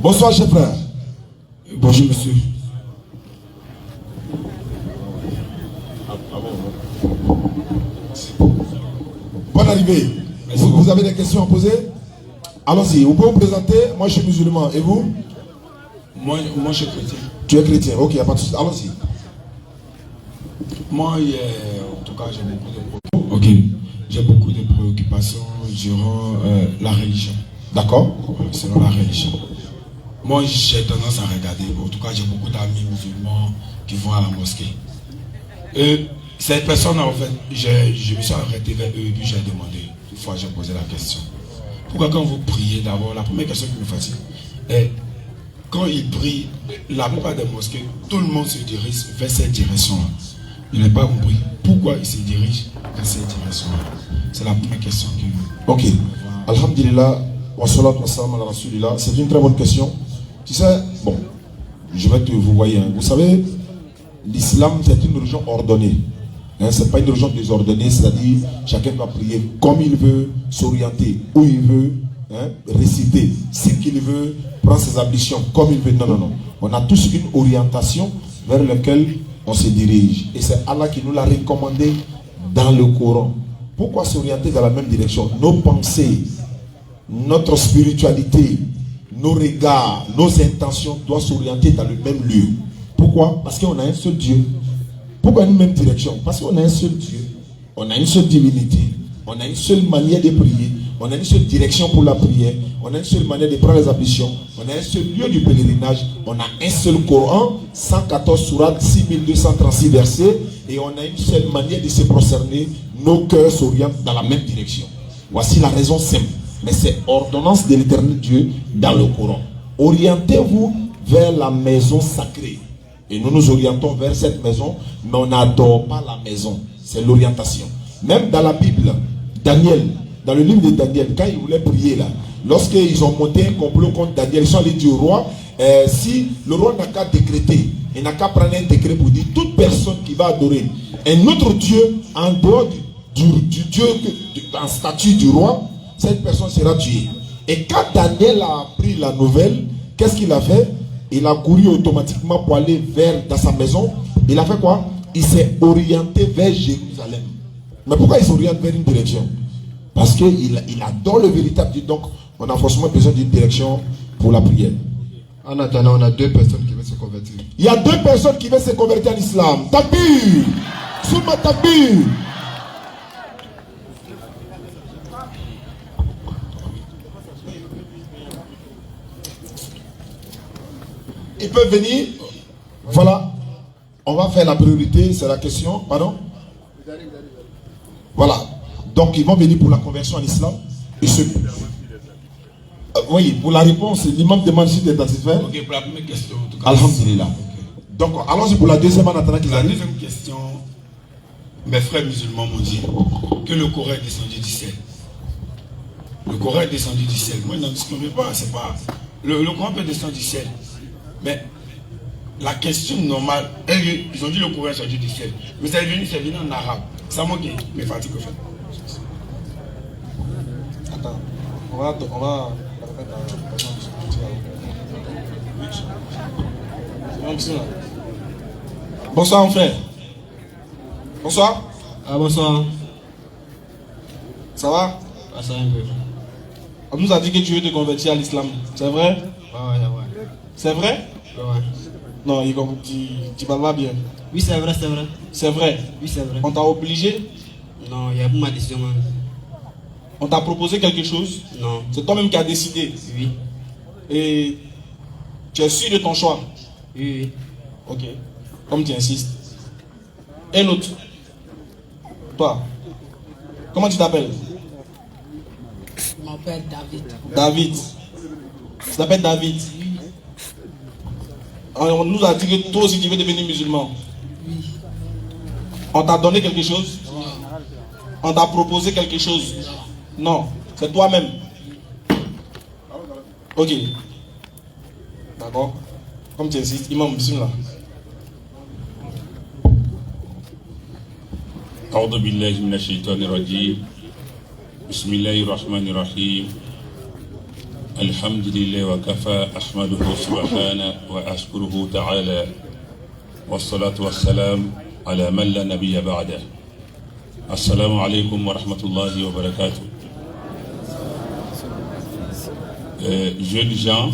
Bonsoir, chef frère. Bonjour, monsieur. Bonne arrivée. Vous avez des questions à poser? Allons-y, vous pouvez vous présenter. Moi, je suis musulman. Et vous? Moi, je suis chrétien. Tu es chrétien, ok, il n'y a pas de souci. Allons-y. Moi, en tout cas, j'ai beaucoup de préoccupations durant la religion. D'accord. Selon la religion. Moi, j'ai tendance à regarder. En tout cas, j'ai beaucoup d'amis musulmans qui vont à la mosquée. Et cette personne, en fait, je me suis arrêté vers eux et puis j'ai demandé. Une fois, j'ai posé la question. Pourquoi quand vous priez d'abord, la première question qui me fatigue est quand ils prient, la plupart des mosquées, tout le monde se dirige vers cette direction-là. Je n'ai pas compris pourquoi ils se dirigent vers cette direction-là. C'est la première question qui me... Ok. Alhamdulillah, wa salatu wa salam ala rasulillah. C'est une très bonne question. Tu sais, bon, je vais te vous voyez. Vous savez, l'islam, c'est une religion ordonnée. Hein, c'est pas une religion désordonnée, c'est-à-dire chacun doit prier comme il veut, s'orienter où il veut, hein, réciter ce qu'il veut, prendre ses ablutions comme il veut. Non, non, non. On a tous une orientation vers laquelle on se dirige. Et c'est Allah qui nous l'a recommandé dans le Coran. Pourquoi s'orienter dans la même direction? Nos pensées, notre spiritualité, nos regards, nos intentions doivent s'orienter dans le même lieu. Pourquoi? Parce qu'on a un seul Dieu. Pourquoi une même direction? Parce qu'on a un seul Dieu, on a une seule divinité, on a une seule manière de prier, on a une seule direction pour la prière, on a une seule manière de prendre les ablutions, on a un seul lieu du pèlerinage, on a un seul Coran, 114 sourates, 6236 versets, et on a une seule manière de se prosterner. Nos cœurs s'orientent dans la même direction. Voici la raison simple, mais c'est ordonnance de l'éternel Dieu dans le Coran. Orientez-vous vers la maison sacrée. Et nous nous orientons vers cette maison, mais on n'adore pas la maison. C'est l'orientation. Même dans la Bible, Daniel, dans le livre de Daniel, quand ils voulaient prier là, lorsqu'ils ont monté un complot contre Daniel, ils sont allés dire au roi, si le roi n'a qu'à décréter, il n'a qu'à prendre un décret pour dire toute personne qui va adorer un autre Dieu en dehors du Dieu en statut du roi, cette personne sera tuée. Et quand Daniel a appris la nouvelle, qu'est-ce qu'il a fait? Il a couru automatiquement pour aller dans sa maison. Il a fait quoi? Il s'est orienté vers Jérusalem. Mais pourquoi il s'oriente vers une direction? Parce qu'il adore le véritable Dieu. Donc, on a forcément besoin d'une direction pour la prière. En attendant, on a deux personnes qui veulent se convertir. Il y a deux personnes qui veulent se convertir en islam. Takbir! Souma takbir! Ils peuvent venir. Voilà. On va faire la priorité. C'est la question. Pardon? Voilà. Donc ils vont venir pour la conversion en islam. Oui, pour la réponse, l'imam demande si tu es satisfait. Ok, pour la première question. En tout cas, Alhamdulillah. Okay. Donc allons-y pour la deuxième en attendant qu'il arrive. La deuxième question. Mes frères musulmans m'ont dit que le Coran est descendu du ciel. Le Coran est descendu du ciel. Moi, je n'en discute pas. C'est pas. Le Coran peut descendre du ciel. Mais la question normale, ils ont dit le Coran est sorti du ciel. Mais c'est venu en arabe. C'est moi qui me fatigue au fait. Attends, on va bonsoir mon frère. Bonsoir. Ah bonsoir. Ça va? Ah, ça va un peu. On nous a dit que tu veux te convertir à l'islam. C'est vrai? Ouais. C'est vrai? Ouais. Non, tu parles pas bien. Oui, c'est vrai. C'est vrai? Oui, c'est vrai. On t'a obligé? Non, il y a ma décision. On t'a proposé quelque chose? Non. C'est toi-même qui as décidé? Oui. Et tu es sûr de ton choix? Oui. Ok. Comme tu insistes. Un autre. Toi. Comment tu t'appelles? Je m'appelle David. David. Tu t'appelles David? On nous a dit que toi aussi tu veux devenir musulman. Oui. On t'a donné quelque chose? Non. On t'a proposé quelque chose? Non. C'est toi-même. Ok. D'accord. Comme tu insistes, imam, bismillah. أعوذ بالله من الشيطان الرجيم بسم الله الرحمن الرحيم الحمد لله وكفى أحمده سبحانه وأشكره تعالى والصلاة والسلام على من لا نبي بعده. السلام عليكم ورحمة الله وبركاته. Jeunes gens,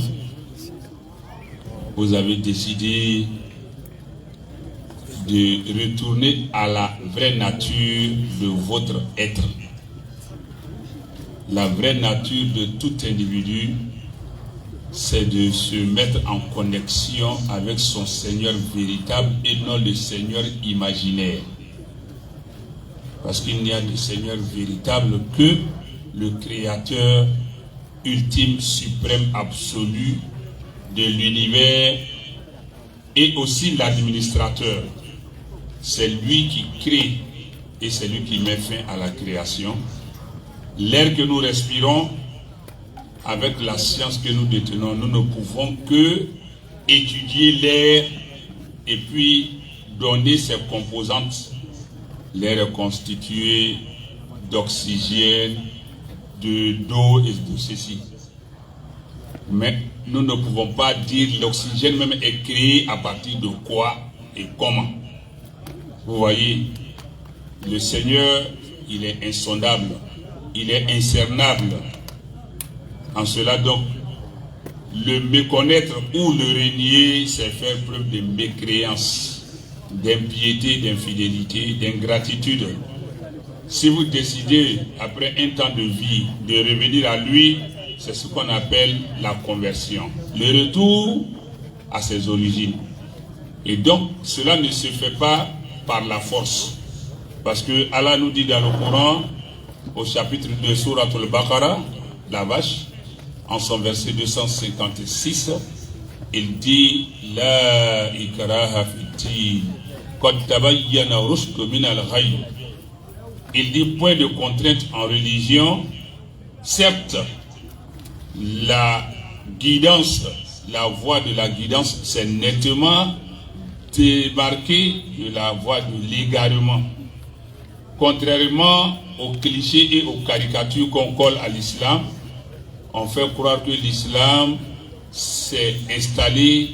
vous avez décidé de retourner à la vraie nature de votre être. La vraie nature de tout individu, c'est de se mettre en connexion avec son Seigneur véritable et non le Seigneur imaginaire. Parce qu'il n'y a de Seigneur véritable que le Créateur ultime, suprême, absolu de l'univers et aussi l'administrateur. C'est lui qui crée et c'est lui qui met fin à la création. L'air que nous respirons, avec la science que nous détenons, nous ne pouvons que étudier l'air et puis donner ses composantes. L'air est constitué d'oxygène, d'eau et de ceci. Mais nous ne pouvons pas dire l'oxygène même est créé à partir de quoi et comment. Vous voyez, le Seigneur, il est insondable, il est incernable. En cela donc, le méconnaître ou le renier, c'est faire preuve de mécréance, d'impiété, d'infidélité, d'ingratitude. Si vous décidez, après un temps de vie, de revenir à lui, c'est ce qu'on appelle la conversion. Le retour à ses origines. Et donc, cela ne se fait pas par la force. Parce que Allah nous dit dans le Coran, au chapitre 2, Surat al-Baqarah, la vache, en son verset 256, il dit La ikraha fi-t-tin, qad tabayyana rushd min al-ghayy. Il dit point de contrainte en religion. Certes, la guidance, la voie de la guidance, c'est nettement démarqué de la voie de l'égarement. Contrairement aux clichés et aux caricatures qu'on colle à l'islam, on fait croire que l'islam s'est installé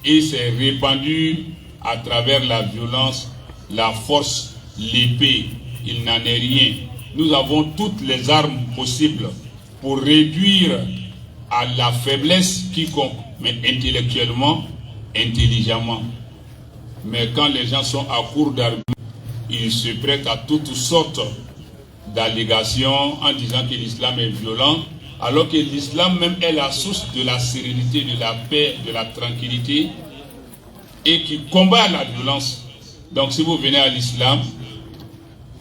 et s'est répandu à travers la violence, la force, l'épée. Il n'en est rien. Nous avons toutes les armes possibles pour réduire à la faiblesse quiconque, mais intellectuellement, intelligemment. Mais quand les gens sont à court d'arguments, ils se prêtent à toutes sortes d'allégations en disant que l'islam est violent, alors que l'islam même est la source de la sérénité, de la paix, de la tranquillité, et qui combat la violence. Donc si vous venez à l'islam,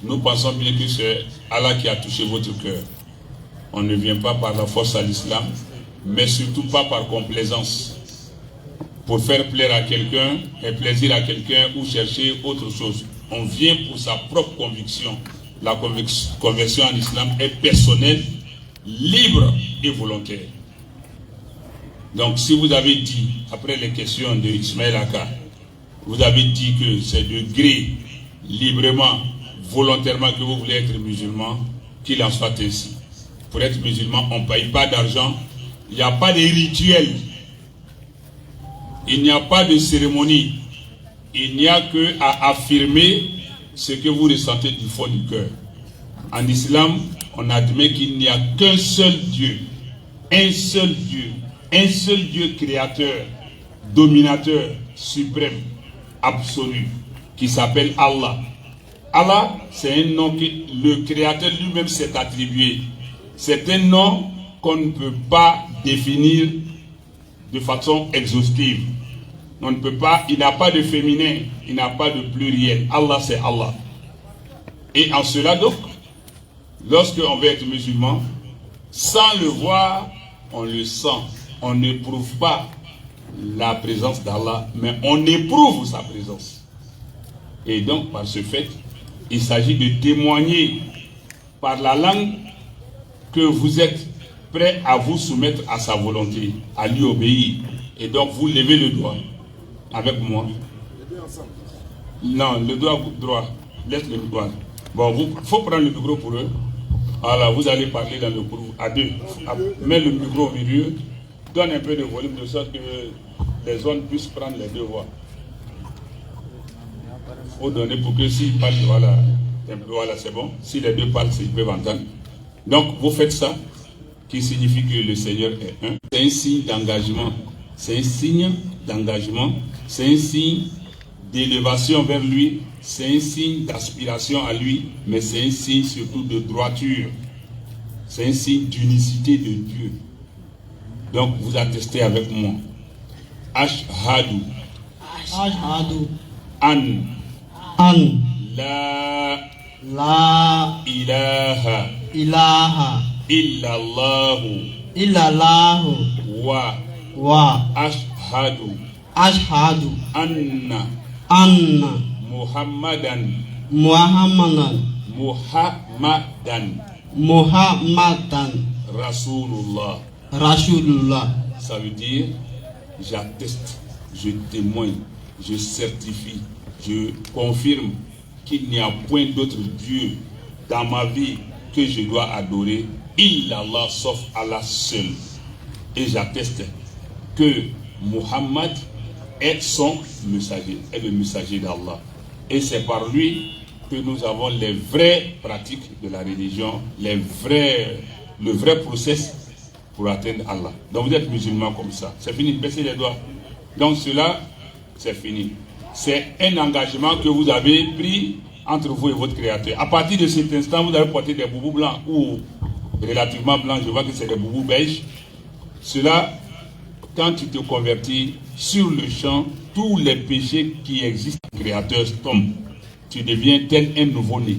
nous pensons bien que c'est Allah qui a touché votre cœur. On ne vient pas par la force à l'islam, mais surtout pas par complaisance. Pour faire plaire à quelqu'un, et plaisir à quelqu'un ou chercher autre chose. On vient pour sa propre conviction. La conversion en islam est personnelle, libre et volontaire. Donc si vous avez dit, après les questions de Ismaël Aka, vous avez dit que c'est de gré, librement, volontairement que vous voulez être musulman, qu'il en soit ainsi. Pour être musulman, on ne paye pas d'argent, il n'y a pas de rituel, il n'y a pas de cérémonie, il n'y a que à affirmer ce que vous ressentez du fond du cœur. En islam, on admet qu'il n'y a qu'un seul Dieu, un seul Dieu créateur, dominateur, suprême, absolu, qui s'appelle Allah. Allah, c'est un nom que le Créateur lui-même s'est attribué. C'est un nom qu'on ne peut pas définir de façon exhaustive. On ne peut pas, il n'a pas de féminin, il n'a pas de pluriel. Allah, c'est Allah. Et en cela donc, lorsque on veut être musulman, sans le voir, on le sent. On n'éprouve pas la présence d'Allah, mais on éprouve sa présence. Et donc, par ce fait, il s'agit de témoigner par la langue que vous êtes prêt à vous soumettre à sa volonté, à lui obéir. Et donc, vous levez le doigt avec moi. Non, le doigt droit. Laisse le doigt. Bon, il faut prendre le micro pour eux. Voilà, vous allez parler dans le groupe à deux. Mets le micro au milieu, donne un peu de volume de sorte que les zones puissent prendre les deux voix. Il faut donner pour que s'ils parlent, voilà, c'est bon. Si les deux parlent, ils peuvent entendre. Donc, vous faites ça, qui signifie que le Seigneur est un. C'est un signe d'engagement. C'est un signe d'engagement. C'est un signe d'élévation vers lui. C'est un signe d'aspiration à lui. Mais c'est un signe surtout de droiture. C'est un signe d'unicité de Dieu. Donc, vous attestez avec moi. Ashhadu. Ashhadu. An. An. La. La. Ilaha. Ilaha. Illallahu. Illallahu. Wa. Ashhadu. Ashhadu. Anna. Anna. Muhammadan. Muhammadan. Muhammadan. Rasulullah. Rasulullah. Ça veut dire, j'atteste, je témoigne, je certifie, je confirme qu'il n'y a point d'autre Dieu dans ma vie que je dois adorer, illallah, sauf Allah seul. Et j'atteste que Muhammad est son messager, est le messager d'Allah. Et c'est par lui que nous avons les vraies pratiques de la religion, le vrai process pour atteindre Allah. Donc vous êtes musulman comme ça. C'est fini, baissez les doigts. Donc cela, c'est fini. C'est un engagement que vous avez pris entre vous et votre Créateur. À partir de cet instant, vous avez porté des boubous blancs ou relativement blancs. Je vois que c'est des boubous beiges. Cela, quand tu te convertis sur le champ, tous les péchés qui existent, le Créateur tombent. Tu deviens tel un nouveau-né.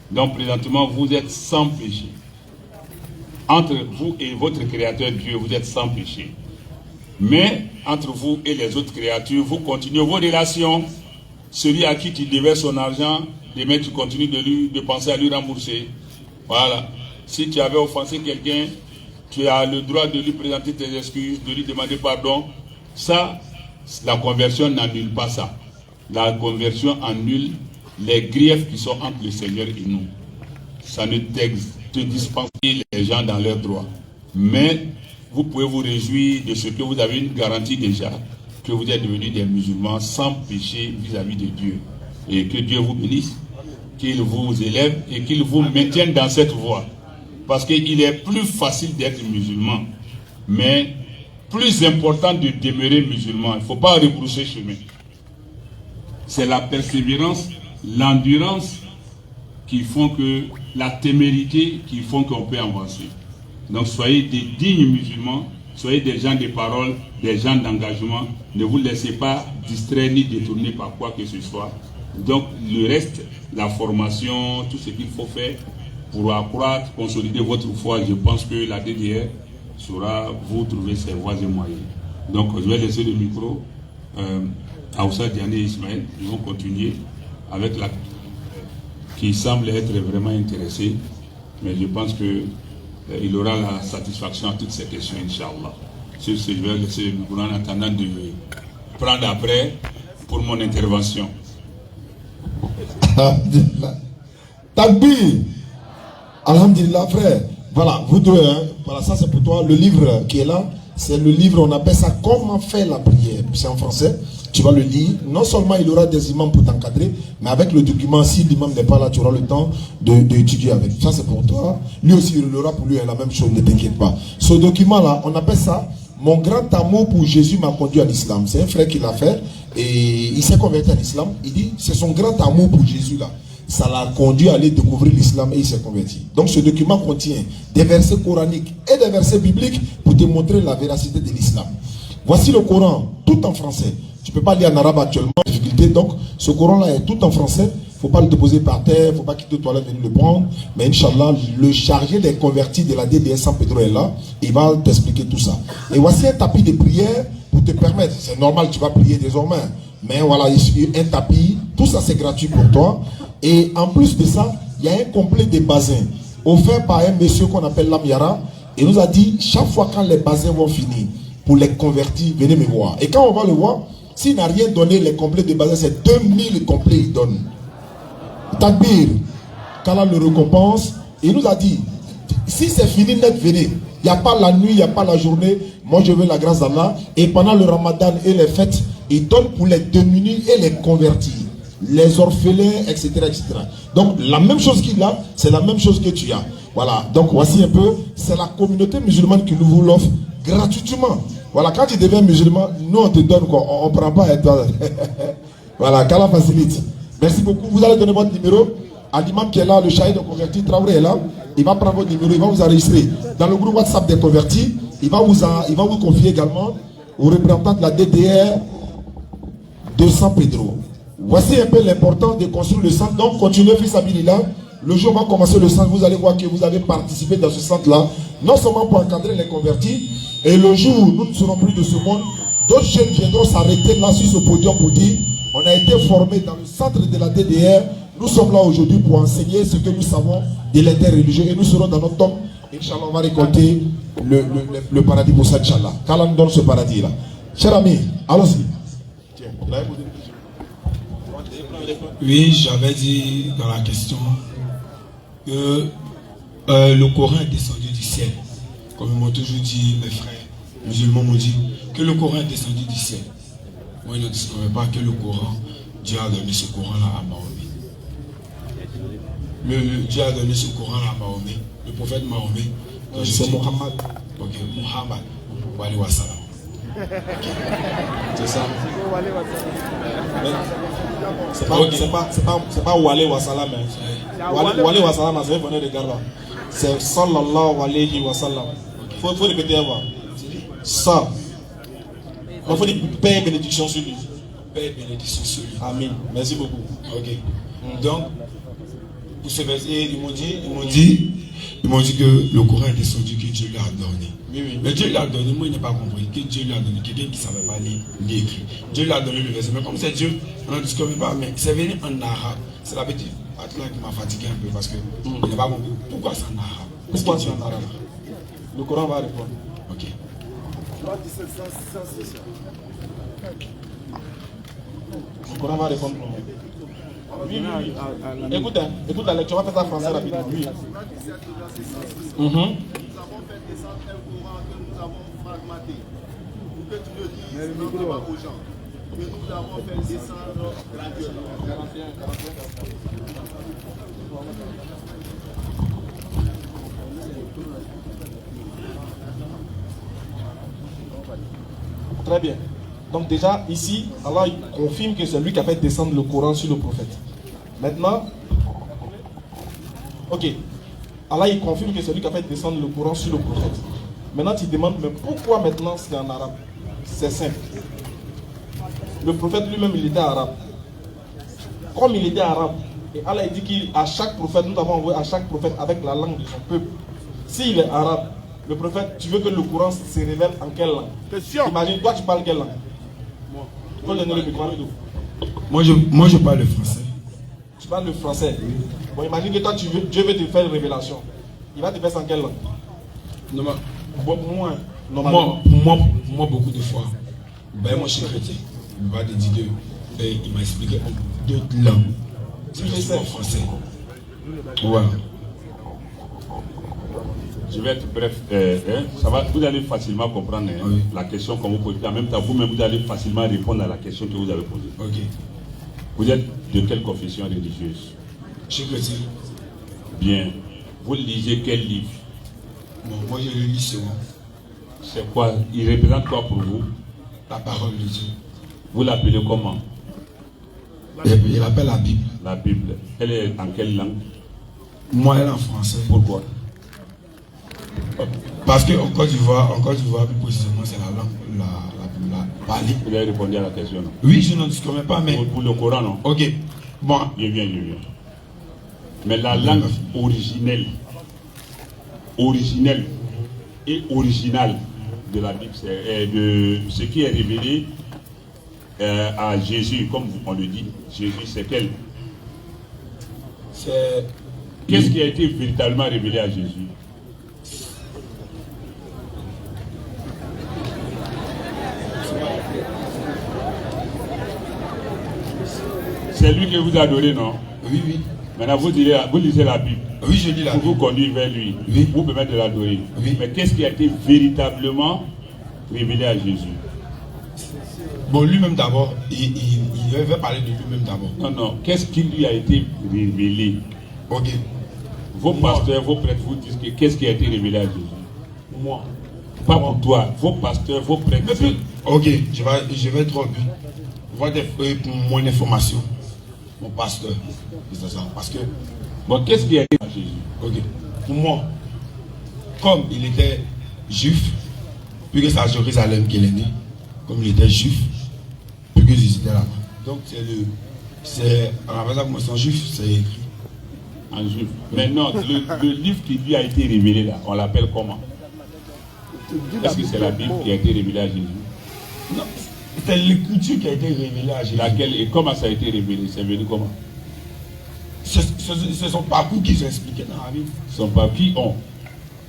Donc présentement, vous êtes sans péché. Entre vous et votre Créateur Dieu, vous êtes sans péché. Mais entre vous et les autres créatures, vous continuez vos relations. Celui à qui tu devais son argent, demain tu continues de penser à lui rembourser. Voilà. Si tu avais offensé quelqu'un, tu as le droit de lui présenter tes excuses, de lui demander pardon. Ça, la conversion n'annule pas ça. La conversion annule les griefs qui sont entre le Seigneur et nous. Ça ne te dispense les gens dans leurs droits. Mais vous pouvez vous réjouir de ce que vous avez une garantie déjà, que vous êtes devenus des musulmans sans péché vis-à-vis de Dieu. Et que Dieu vous bénisse, qu'il vous élève et qu'il vous maintienne dans cette voie. Parce qu'il est plus facile d'être musulman, mais plus important de demeurer musulman. Il ne faut pas rebrousser chemin. C'est la persévérance, l'endurance qui font que, la témérité qui font qu'on peut avancer. Donc soyez des dignes musulmans, soyez des gens de parole, des gens d'engagement. Ne vous laissez pas distraire ni détourner par quoi que ce soit. Donc le reste, la formation, tout ce qu'il faut faire pour accroître, consolider votre foi, je pense que la DDR saura vous trouver ses voies et moyens. Donc je vais laisser le micro à Oussa Diane et Ismaël. Ils vont continuer avec la qui semble être vraiment intéressé, mais je pense que il aura la satisfaction à toutes ces questions, Inch'Allah. Sur ce, je vais laisser le micro en attendant de prendre après pour mon intervention. Takbir. Alhamdulillah, frère. Voilà, vous deux, hein. Voilà, ça c'est pour toi. Le livre qui est là, c'est le livre, on appelle ça Comment faire la prière. C'est en français. Tu vas le lire. Non seulement il aura des imams pour t'encadrer, mais avec le document, si l'imam n'est pas là, tu auras le temps d'étudier avec. Ça c'est pour toi. Lui aussi, il aura pour lui la même chose, ne t'inquiète pas. Ce document-là, on appelle ça Mon grand amour pour Jésus m'a conduit en islam. C'est un frère qui l'a fait et il s'est converti en islam. Il dit, c'est son grand amour pour Jésus là. Ça l'a conduit à aller découvrir l'islam et il s'est converti. Donc ce document contient des versets coraniques et des versets bibliques pour te montrer la véracité de l'islam. Voici le Coran, tout en français. Tu ne peux pas lire en arabe actuellement, difficulté. Donc ce Coran-là est tout en français. Il ne faut pas le déposer par terre, il ne faut pas quitter aux toilettes venir le prendre. Mais Inch'Allah, le chargé des convertis de la DDS San Pedro est là. Il va t'expliquer tout ça. Et voici un tapis de prière pour te permettre. C'est normal, tu vas prier désormais. Mais voilà, il suffit un tapis. Tout ça, c'est gratuit pour toi. Et en plus de ça, il y a un complet de bassins offert par un monsieur qu'on appelle Lamyara. Il nous a dit, chaque fois quand les bassins vont finir, pour les convertir, venez me voir. Et quand on va le voir, s'il n'a rien donné, les complets de bassins, c'est 2000 complets il donne. Takbir, qu'Allah le récompense Il nous a dit, si c'est fini net, venez. Il n'y a pas la nuit, il n'y a pas la journée. Moi, je veux la grâce d'Allah. Et pendant le Ramadan et les fêtes, il donne pour les démunis et les convertis, les orphelins, etc., etc. Donc, la même chose qu'il a, c'est la même chose que tu as. Voilà. Donc, voici un peu, c'est la communauté musulmane qui nous vous l'offre gratuitement. Voilà. Quand tu deviens musulman, nous, on te donne quoi. On ne prend pas à toi. Voilà. Qu'Allah facilite. Merci beaucoup. Vous allez donner votre numéro à l'imam qui est là, le shahid de converti, Traoré est là. Il va prendre votre numéro, il va vous enregistrer dans le groupe WhatsApp des convertis. Il va vous confier également au représentant de la DDR 200 Pedro. Voici un peu l'importance de construire le centre. Donc, continuez, fils Abilillah. Le jour où on va commencer le centre, vous allez voir que vous avez participé dans ce centre-là, non seulement pour encadrer les convertis, et le jour où nous ne serons plus de ce monde, d'autres jeunes viendront s'arrêter là sur ce podium pour dire on a été formés dans le centre de la DDR. Nous sommes là aujourd'hui pour enseigner ce que nous savons de l'interreligieux et nous serons dans notre tombe. Inch'Allah, on va récolter le paradis pour ça, Inch'Allah. Qu'Allah nous donne ce paradis-là. Cher ami, allons-y. Oui, j'avais dit dans la question que le Coran est descendu du ciel. Comme ils m'ont toujours dit, mes frères musulmans m'ont dit que le Coran est descendu du ciel. Moi, je ne disconnais pas que le Coran, Dieu a donné ce Coran-là à Mahomet. Dieu a donné ce Coran-là à Mahomet, le prophète Mahomet. C'est Mohammed. Ok, Mohammed. Wali wa salam. C'est ça. C'est pas Wale wa salam. Wale wa salam, c'est venir de Garba. C'est sallallahu alayhi wa sallam. Faut répéter avant. Ça. Il faut dire paix et bénédiction sur lui. Paix et bénédiction sur lui. Amen. Merci beaucoup. Ok. Donc, pour ce verset, ils m'ont dit que le Coran est descendu, que Dieu lui a donné. Oui. Mais Dieu lui a donné, moi, il n'a pas compris que Dieu lui a donné quelqu'un qui ne savait pas lire ni écrire. Dieu lui a donné le verset. Mais comme c'est Dieu, on ne discute pas, mais c'est venu en arabe. C'est la petite partie là qui m'a fatigué un peu parce que il n'a pas compris. Pourquoi c'est en arabe? Pourquoi c'est en arabe? Le Coran va répondre. Ok. Le Coran va répondre. Oui. Écoute la lecture, on va faire ça en français rapidement. Oui. Nous avons fait descendre un Coran que nous avons fragmenté. Pour que tu le dises, non pas aux gens. Que nous avons fait descendre graduellement. Très bien. Donc déjà, ici, Allah confirme que c'est lui qui a fait descendre le Coran sur le prophète. Maintenant, ok, Allah il confirme que c'est lui qui a fait descendre le Coran sur le prophète. Maintenant, tu te demandes, mais pourquoi maintenant c'est en arabe? C'est simple. Le prophète lui-même, il était arabe. Comme il était arabe, et Allah il dit qu'à chaque prophète, nous avons envoyé à chaque prophète avec la langue de son peuple. S'il est arabe, le prophète, tu veux que le Coran se révèle en quelle langue? Imagine, toi tu parles quelle langue? Moi je parle le français. Tu parles le français. Bon, imagine que toi, Dieu veut te faire une révélation. Il va te faire ça en quelle langue? Moi, beaucoup de fois, ben, moi je suis chrétien. Il va te dire il m'a expliqué d'autres langues. C'est souvent français. Ouais. Je vais être bref. Ça va, vous allez facilement comprendre la question qu'on vous pose. En même temps, vous-même, vous allez facilement répondre à la question que vous avez posée. Ok. Vous êtes de quelle confession religieuse? Je suis chrétien. Bien. Vous lisez quel livre? Bon, moi je le lis souvent. C'est quoi? Il représente quoi pour vous? La parole de Dieu. Vous l'appelez comment? Il appelle la Bible. La Bible. Elle est en quelle langue? Moi, elle est en français. Pourquoi? Parce qu'en Côte d'Ivoire, plus précisément, c'est la langue, la Pali. Vous avez répondu à la question, non? Oui, je n'en disconnais pas, mais... Pour le Coran, non? Ok. Bon. Je viens. Mais la langue originelle et originale de la Bible, c'est de ce qui est révélé à Jésus, comme on le dit. Jésus, c'est quel? Qu'est-ce qui a été véritablement révélé à Jésus? C'est lui que vous adorez, non? Oui. Maintenant, vous lisez la Bible. Oui, je dis la pour Bible. vous conduire vers lui, Oui. vous permettre de l'adorer. Oui. Mais qu'est-ce qui a été véritablement révélé à Jésus? Bon, lui-même d'abord, il veut parler de lui-même d'abord. Non, non. Qu'est-ce qui lui a été révélé? Ok. Vos pasteurs, vos prêtres vous disent que qu'est-ce qui a été révélé à Jésus? Moi. Pas pour toi. Vos pasteurs, vos prêtres. Ok, je vais trop vite. Pour mon information, mon pasteur, c'est ça. Parce que, Bon, qu'est-ce qui a été à Jésus? ok, pour moi, comme il était juif, puis que c'est à Jérusalem qu'il est né, comme il était juif, puis que j'étais là. Donc on appelle ça comme son juif, c'est écrit. En juif. Maintenant, le livre qui lui a été révélé là, on l'appelle comment? Est-ce que c'est la Bible qui a été révélée à Jésus? Non, c'est l'écriture qui a été révélée à Jésus. Laquelle et comment ça a été révélé? C'est venu comment? C'est son parcours qu'ils ont expliqué dans la Bible. Son pas qui ont?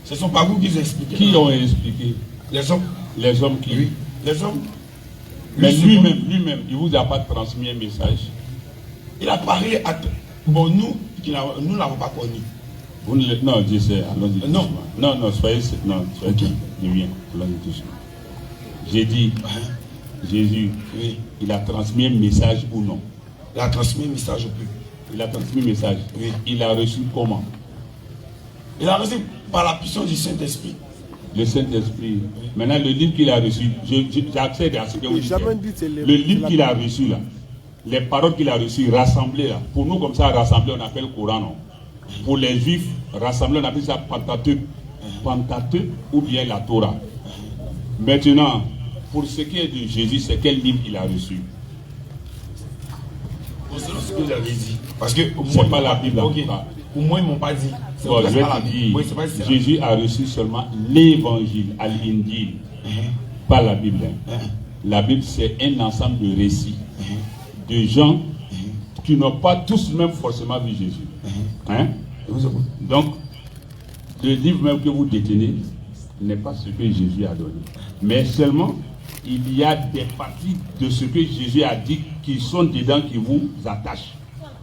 C'est son parcours qu'ils ont expliqué. Qui ont expliqué? Les hommes. Les hommes qui? Oui, les hommes. Mais lui-même, il vous a pas transmis un message. Il a parlé à... Bon, nous ne l'avons pas connu. Vous ne le... Non, Dieu sait, allons-y. Non. Non, soyez... Non, soyez... Ok. Je viens, allons-y doucement. J'ai dit, Jésus, Oui. il a transmis un message ou non? Il a transmis un message au peuple. Il a transmis un message. Oui. Il a reçu comment? Il a reçu par la puissance du Saint-Esprit. Le Saint-Esprit. Maintenant, le livre qu'il a reçu, j'accède à ce que vous dites. Le livre qu'il a reçu là, les paroles qu'il a reçues rassemblées là, pour nous comme ça, rassemblées, on appelle Coran, non? Pour les Juifs, rassemblés, on appelle ça Pentateuque. Pentateuque ou bien la Torah. Maintenant, pour ce qui est de Jésus, c'est quel livre il a reçu? C'est ce que j'avais dit. Parce que C'est pas la Bible. Ok. Pour moi, ils ne m'ont pas dit. C'est Bon, je vais pas la te Bible. dire, Oui, c'est pas si c'est la Jésus a reçu seulement l'évangile, Al-Injil, pas la Bible. La Bible, c'est un ensemble de récits de gens qui n'ont pas tous même forcément vu Jésus. Hein? Donc, le livre même que vous détenez n'est pas ce que Jésus a donné. Mais seulement, il y a des parties de ce que Jésus a dit qui sont dedans, qui vous attachent.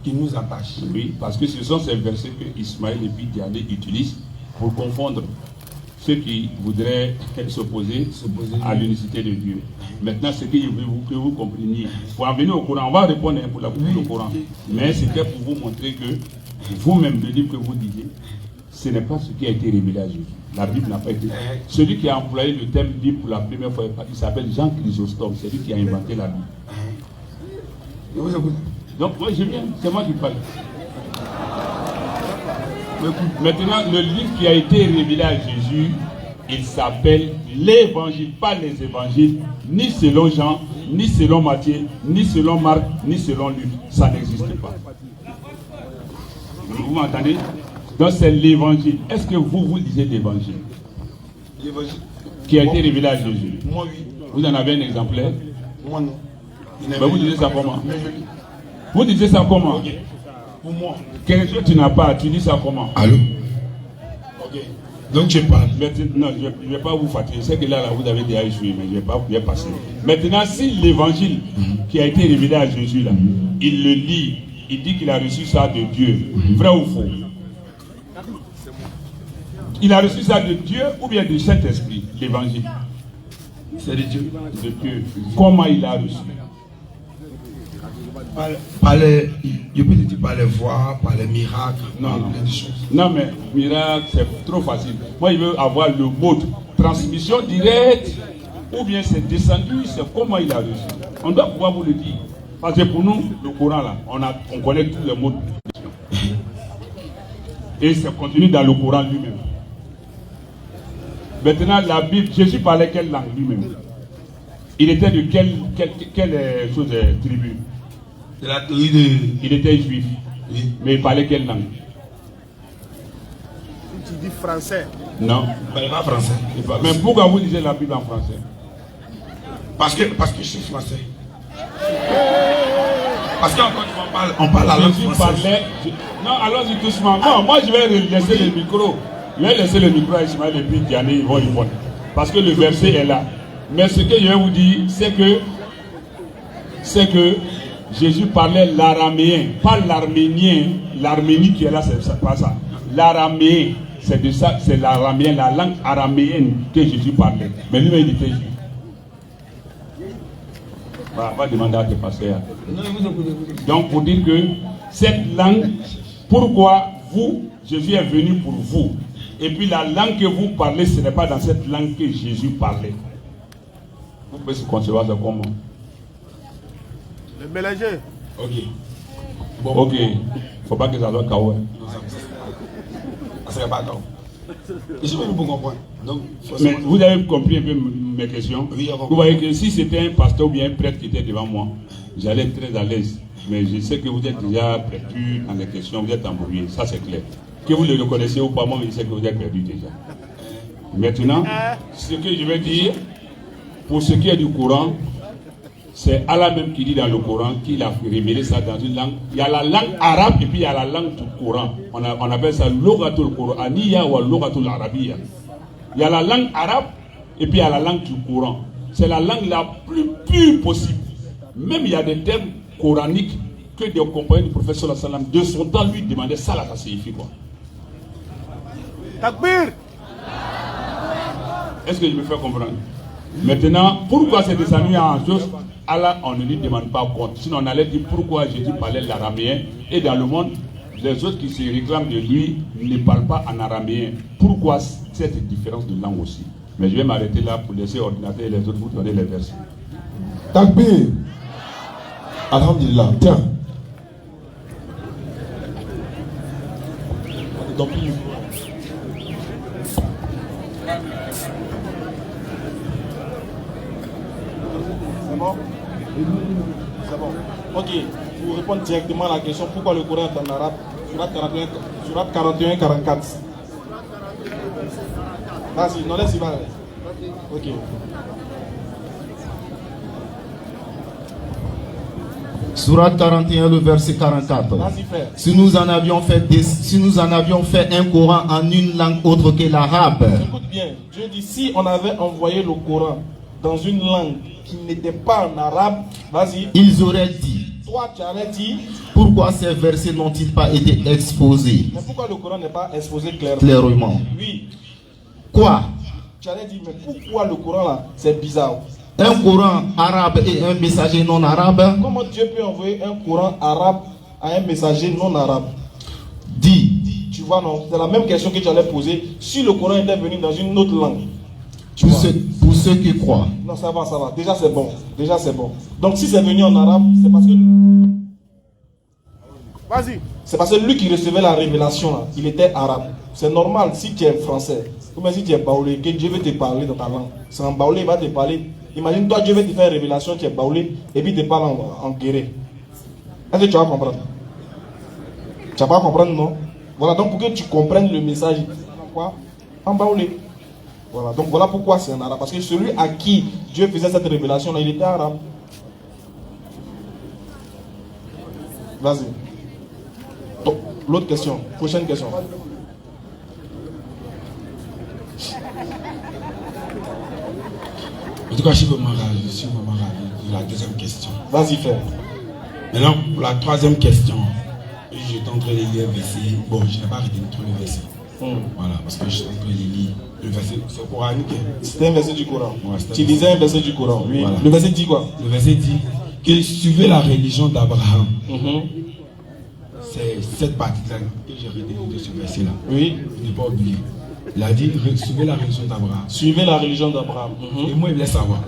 qui nous attache. Oui, parce que ce sont ces versets que Ismaël et puis Diané utilisent pour confondre ceux qui voudraient s'opposer à l'unicité de Dieu. Maintenant, ce que je veux que vous compreniez. Pour en venir au Coran, on va répondre pour la boucle au Coran. Mais c'était pour vous montrer que vous-même, le livre que vous lisez, ce n'est pas ce qui a été révélé à Jésus. La Bible n'a pas été. Celui qui a employé le terme Bible pour la première fois, il s'appelle Jean Chrysostome. C'est lui qui a inventé la Bible. Donc, moi, je viens, c'est moi qui parle. Maintenant, le livre qui a été révélé à Jésus, il s'appelle l'Évangile, pas les évangiles, ni selon Jean, ni selon Matthieu, ni selon Marc, ni selon Luc. Ça n'existe pas. Vous m'entendez? Donc, c'est l'Évangile. Est-ce que vous lisez l'Évangile qui a été révélé à Jésus? Moi, oui. Vous en avez un exemplaire? Moi, non. Ben, vous lisez ça comment? Vous lisez ça comment? Pour moi. Quelque chose que tu n'as pas, tu lis ça comment? Allô? Ok. Donc, je parle. Non, je ne vais pas vous fatiguer. Je sais que là, vous avez déjà échoué, mais je ne vais pas vous passer. Maintenant, si l'évangile qui a été révélé à Jésus, là, il le lit, il dit qu'il a reçu ça de Dieu. Vrai ou faux? Il a reçu ça de Dieu ou bien du Saint-Esprit, l'évangile? C'est de Dieu. De Dieu. Comment il a reçu? Par les, je peux te dire par les voix, par les miracles, Non, non. plein de choses. Non, mais miracle, c'est trop facile. Moi, il veut avoir le mot transmission directe ou bien c'est descendu, c'est comment il a reçu. On doit pouvoir vous le dire. Parce que pour nous, le Coran, là, on connaît tous les mots de transmission. Et c'est contenu dans le Coran lui-même. Maintenant, la Bible, Jésus parlait quelle langue lui-même? Il était de quelle chose, tribu? De la théorie de... Il était juif. Oui. Mais il parlait quelle langue? Tu dis français. Non. Il ne parle pas français. Mais pourquoi vous lisez la Bible en français? Parce que je suis français. Parce qu'encore on parle la langue Jésus française. parlait. Non, allons-y doucement. Non, moi je vais laisser le micro. Je vais laisser le micro à Ismaël et puis Diané, ils vont répondre. Parce que le verset est là. Mais ce que je vais vous dire, c'est que Jésus parlait l'araméen, pas l'arménien. L'Arménie qui est là, c'est pas ça. l'araméen, c'est de ça, c'est l'araméen, la langue araméenne que Jésus parlait. Mais lui-même, il était juif. Voilà, on va demander à tes pasteurs. Donc, pour dire que cette langue, pourquoi vous, Jésus est venu pour vous. Et puis la langue que vous parlez, ce n'est pas dans cette langue que Jésus parlait. Vous pouvez se concevoir ça comment? Le mélanger. Ok. Ok. Il ne faut pas que ça soit KO. Ça ne pas d'accord. Je vais vous comprendre. Donc, Mais vous avez compris un peu mes questions? Oui, vous voyez que si c'était un pasteur ou bien un prêtre qui était devant moi, j'allais être très à l'aise. Mais je sais que vous êtes déjà perdu dans les questions, vous êtes embrouillé, ça c'est clair. Que vous le reconnaissez ou pas, moi je sais que vous êtes perdu déjà. Maintenant, ce que je vais dire, pour ce qui est du Coran, c'est Allah même qui dit dans le Coran qu'il a révélé ça dans une langue. Il y a la langue arabe et puis il y a la langue du Coran. On appelle ça Lughatul Qur'aniyya ou Lughatul Arabiyya. Il y a la langue arabe et puis il y a la langue du Coran. C'est la langue la plus pure possible. Même il y a des termes coraniques que des compagnons du prophète sallallahu alayhi wa sallam de son temps lui demandaient ça là, ça signifie quoi? Takbir. Est-ce que je me fais comprendre? Maintenant, pourquoi c'est descendu en chose? Allah, on ne lui demande pas compte. Sinon, on allait dire pourquoi Jésus parlait l'araméen. Et dans le monde, les autres qui se réclament de lui ne parlent pas en araméen. Pourquoi cette différence de langue aussi? Mais je vais m'arrêter là pour laisser l'ordinateur et les autres vous donner les versets. Takbir. Alhamdulillah. Tiens. Tant pis. C'est bon? C'est bon. Ok. Pour répondre directement à la question, pourquoi le Coran est en arabe? Surat 41-44. Vas-y, non, laisse-y, va. Ok. Surat 41, le verset 44. Vas-y, frère. Si nous en avions fait un Coran en une langue autre que l'arabe, Écoute bien, Dieu dit si on avait envoyé le Coran dans une langue qui n'était pas en arabe, vas-y, ils auraient dit, toi tu aurais dit, pourquoi ces versets n'ont-ils pas été exposés mais pourquoi le Coran n'est pas exposé clairement? clairement? Oui, Quoi? tu aurais dit, mais pourquoi le Coran là, c'est bizarre. Un Coran arabe et un messager non arabe? Comment Dieu peut envoyer un Coran arabe à un messager non arabe? Dit, Tu vois, non, c'est la même question que tu allais poser si le Coran était venu dans une autre langue. Tu pour vois. pour ceux qui croient. Non, ça va, ça va. Déjà, c'est bon. Déjà, c'est bon. Donc, si c'est venu en arabe, c'est parce que... Vas-y. C'est parce que lui qui recevait la révélation, là, il était arabe. C'est normal si tu es français, ou même si tu es baoulé, que Dieu veut te parler dans ta langue. C'est en baoulé, il va te parler. Imagine, toi, Dieu veut te faire une révélation, tu es baoulé, et puis il te parle en guéré. Est-ce que tu vas comprendre? Tu vas pas comprendre, non? Voilà, donc pour que tu comprennes le message, en quoi? En baoulé. Voilà, donc voilà pourquoi c'est en arabe. Parce que celui à qui Dieu faisait cette révélation-là, il était arabe. Vas-y. Donc, l'autre question, prochaine question. En tout cas, je suis vraiment ravi de la deuxième question. Vas-y, frère. Maintenant, pour la troisième question, j'étais en train de lire le verset. Bon, je n'ai pas retenu tout le verset. Voilà, parce que je suis en train de lire le verset. C'est coranique. C'était un verset du Coran. Ouais, c'était Tu un lisais un verset du Coran. Oui. Voilà. Le verset dit quoi? Le verset dit que suivez la religion d'Abraham. C'est cette partie-là que j'ai retenu de ce verset-là. Oui. Je n'ai pas oublié. Il a dit suivez la religion d'Abraham. Suivez la religion d'Abraham. Et moi, il voulait savoir.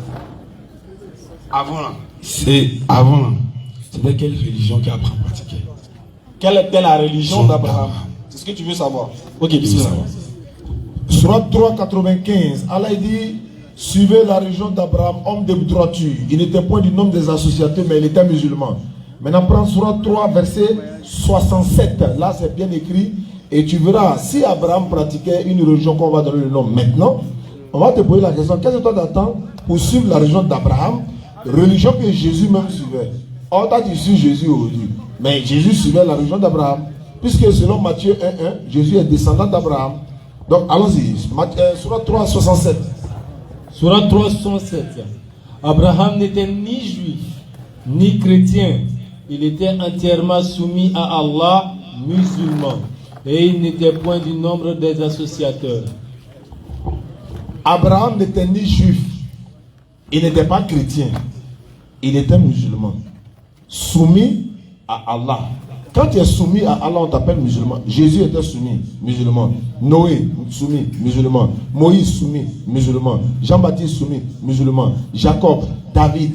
Avant là, c'était quelle religion qu'Abraham pratiquait? Quelle était la religion d'Abraham? C'est ce que tu veux savoir. Ok, bismillah. Surat 3,95. Allah dit suivez la religion d'Abraham, homme de droiture. Il n'était point du nombre des associatés, mais il était musulman. Maintenant, prends Surat 3, verset 67. Là, c'est bien écrit. Et tu verras, si Abraham pratiquait une religion qu'on va donner le nom maintenant, on va te poser la question, qu'est-ce que toi t'attends pour suivre la religion d'Abraham, religion que Jésus même suivait? On t'a dit sur Jésus aujourd'hui, mais Jésus suivait la religion d'Abraham, puisque selon Matthieu 1.1, Jésus est descendant d'Abraham. Donc allons-y, Surat 3, 67. Surat 3, 67. Abraham n'était ni juif, ni chrétien. Il était entièrement soumis à Allah, musulman. Et il n'était point du nombre des associateurs. Abraham n'était ni juif, il n'était pas chrétien, il était musulman, soumis à Allah. Quand tu es soumis à Allah, on t'appelle musulman. Jésus était soumis, musulman. Noé, soumis, musulman. Moïse, soumis, musulman. Jean-Baptiste, soumis, musulman. Jacob, David,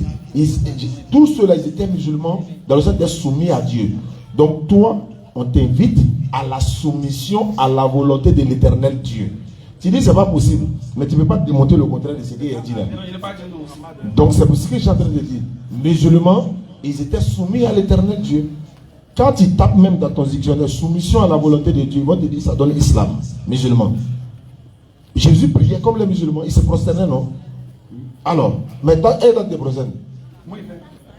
tous ceux-là, ils étaient musulmans dans le sens d'être soumis à Dieu. Donc toi, on t'invite à la soumission à la volonté de l'éternel Dieu. Tu dis c'est pas possible, mais tu ne peux pas démontrer le contraire de ce qu'il a dit là. Donc c'est pour ce que je suis en train de dire. Musulmans, ils étaient soumis à l'éternel Dieu. Quand tu tapes même dans ton dictionnaire soumission à la volonté de Dieu, ils vont te dire ça donne l'islam, musulman. Jésus priait comme les musulmans, il se prosternait, non? Alors, maintenant, elle donne des prosternes.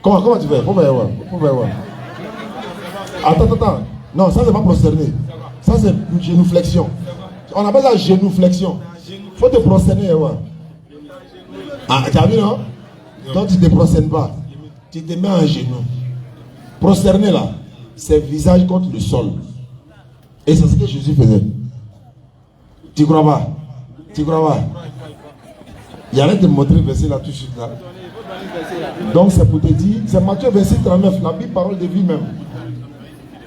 Comment tu fais? Pour faire voir. Attends. Non, ça c'est pas prosterner. Ça c'est une génuflexion. On appelle ça génuflexion. Il faut te prosterner. Ah, tu as vu, non? Donc tu ne te prosternes pas. Tu te mets en genou. Prosterner là, c'est visage contre le sol. Et c'est ce que Jésus faisait. Tu crois pas? Il y a rien de montrer le verset là tout de suite là. Donc c'est pour te dire, c'est Matthieu 26, 39, la Bible parole de vie même.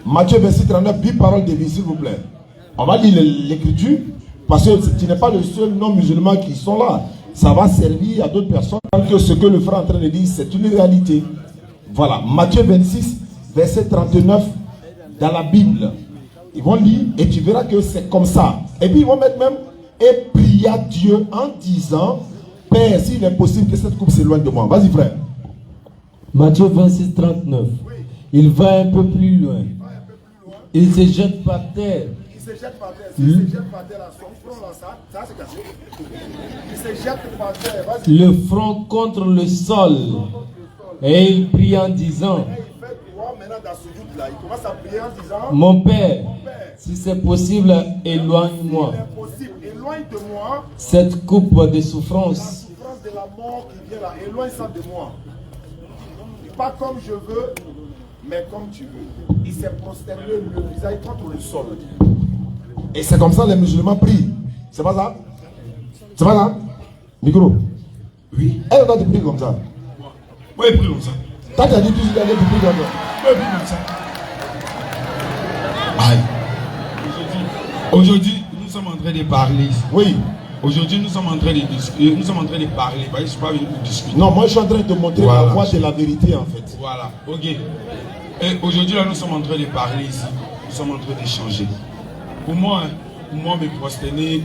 Matthieu 26, 39, Bible parole de vie, s'il vous plaît. On va lire l'écriture, parce que tu n'es pas le seul non-musulman qui sont là. Ça va servir à d'autres personnes. Que ce que le frère est en train de dire, c'est une réalité. Voilà, Matthieu 26, verset 39, dans la Bible. Ils vont lire et tu verras que c'est comme ça. Et puis ils vont mettre même et prier à Dieu en disant, Père, s'il est possible que cette coupe s'éloigne de moi. Vas-y frère. Matthieu 26, 39. Il va un peu plus loin. Il se jette par terre. Il se jette par terre. S'il se jette par terre, son front là, ça c'est cassé. Il se jette par terre. Vas-y. Le front contre le sol. Et il prie en disant, Il fait droit maintenant dans ce doute là. Il commence à prier en disant, Mon Père, si c'est possible, éloigne-moi il est possible, éloigne de moi cette coupe de la souffrance. souffrance de la mort qui vient là. Éloigne ça de moi. Pas comme je veux, mais comme tu veux. Il s'est prosterné le visage contre le sol. Et c'est comme ça les musulmans prient. C'est pas ça? C'est pas ça? Micro. Oui. Elle doit te prier comme ça. Moi, il prie comme ça. Toi, tu as dit tout ce qu'il y avait, tu pries comme ça. Moi, il prie comme ça. Aïe. Aujourd'hui, nous sommes en train de parler. Oui. Aujourd'hui, nous sommes en train de discuter. Nous sommes en train de parler. Parce que je ne suis pas venu pour discuter. Non, moi je suis en train de te montrer la voie de la vérité en fait. Voilà, ok. Et aujourd'hui, là, nous sommes en train de parler ici. Nous sommes en train d'échanger. Pour moi, me prosterner,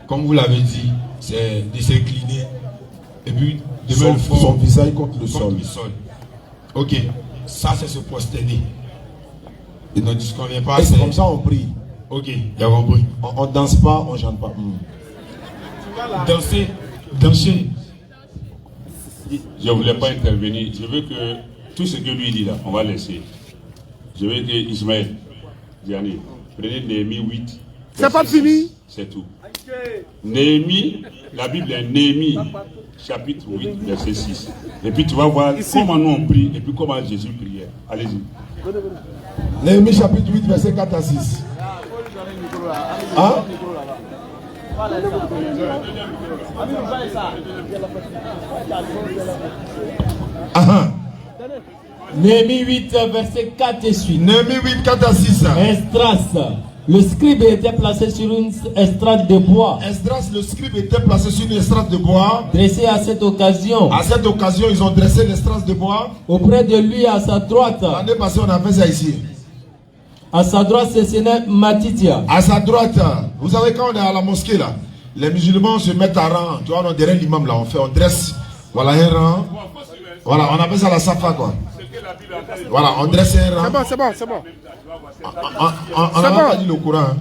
comme vous l'avez dit, c'est de s'incliner. Et puis, de mettre le front Son visage contre le sol. Ok, ça c'est se prosterner. Et ne disconvient pas. Et c'est comme ça on prie. Ok, il a compris. On danse pas, on chante pas. Danser. Je ne voulais pas intervenir. Je veux que tout ce que lui dit là, on va laisser. Je veux que Ismaël, Diane, prenez Néhémie 8. C'est pas fini. C'est tout. Néhémie, la Bible est Néhémie, chapitre 8, verset 6. Et puis tu vas voir comment nous on prie et puis comment Jésus priait. Allez-y. Néhémie chapitre 8, verset 4 à 6. Hein? Néhémie 8, verset 4 et suite. Néhémie 8, 4 à 6. Esdras, le scribe était placé sur une estrade de bois. Esdras, le scribe, était placé sur une estrade de bois. Dressé à cette occasion. À cette occasion, ils ont dressé l'estrade de bois. Auprès de lui, à sa droite. L'année passée, on a fait ça ici. À sa droite, c'est Séné Matitia. À sa droite, vous savez, quand on est à la mosquée là, les musulmans se mettent à rang. Tu vois, on derrière l'imam là, on dresse. Voilà un rang. Voilà, on appelle ça la safa quoi. Voilà, on dresse un rang. C'est bon. On n'a pas dit le Coran.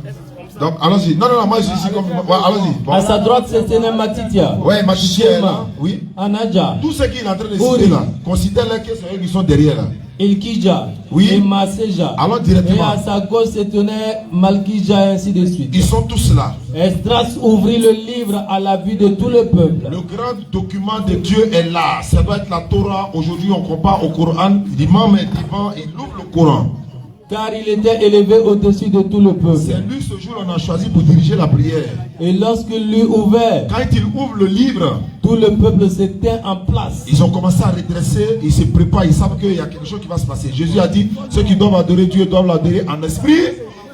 Donc, allons-y. Non, moi je suis ici comme. Ouais, allons-y. Bon. À sa droite, c'est Séné Matitia. Ouais, Matitia est là. Oui. Anaja. Tout ce qu'il est en train de citer là, considère-les que c'est eux qui sont derrière là. Ilkija. Oui. Et Maseja. Allons directement. Et à sa gauche, se tenait Malkija, et ainsi de suite. Ils sont tous là. Esdras ouvrit le livre à la vue de tout le peuple. Le grand document de Dieu est là. Ça doit être la Torah. Aujourd'hui, on compare au Coran. L'imam est devant, il ouvre le Coran. car il était élevé au-dessus de tout le peuple. C'est lui ce jour on a choisi pour diriger la prière. Et lorsqu'il l'eut ouvert, Quand il ouvre le livre, tout le peuple se tint en place. ils ont commencé à redresser, ils se préparent, ils savent qu'il y a quelque chose qui va se passer. Jésus a dit, ceux qui doivent adorer Dieu doivent l'adorer en esprit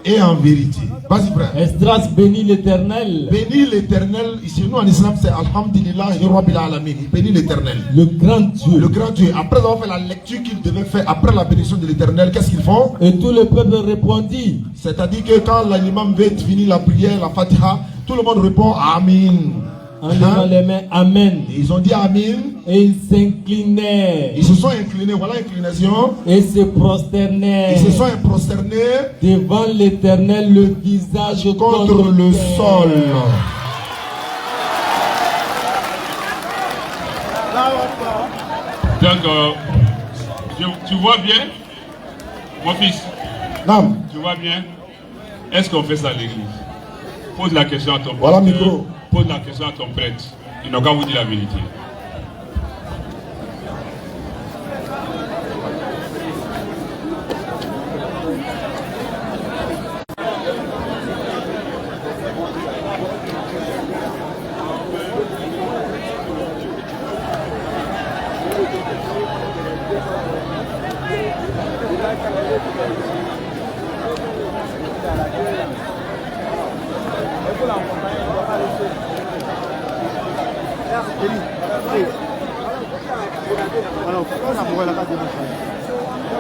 et en vérité. Vas-y frère. Esdras bénit l'Éternel. Bénis l'Éternel. Ici nous en islam c'est Alhamdulillah, il bénit l'Éternel. Le grand Dieu. Le grand Dieu. Après avoir fait la lecture qu'il devait faire, après la bénédiction de l'Éternel, qu'est-ce qu'ils font? Et tout le peuple répondit. C'est-à-dire que quand l'imam veut finir la prière, la Fatiha, tout le monde répond Amin. En levant les mains, Amen. Ils ont dit Amin. Et ils s'inclinaient. Ils se sont inclinés. Voilà l'inclination. Et se prosternaient. Ils se sont prosternés devant l'Éternel, le visage contre le sol. Donc, tu vois bien, mon fils? Non. Tu vois bien? Est-ce qu'on fait ça à l'église? Pose la question à ton Voilà pasteur, micro. Pose la question à ton prêtre. Il n'a qu'à vous dire la vérité.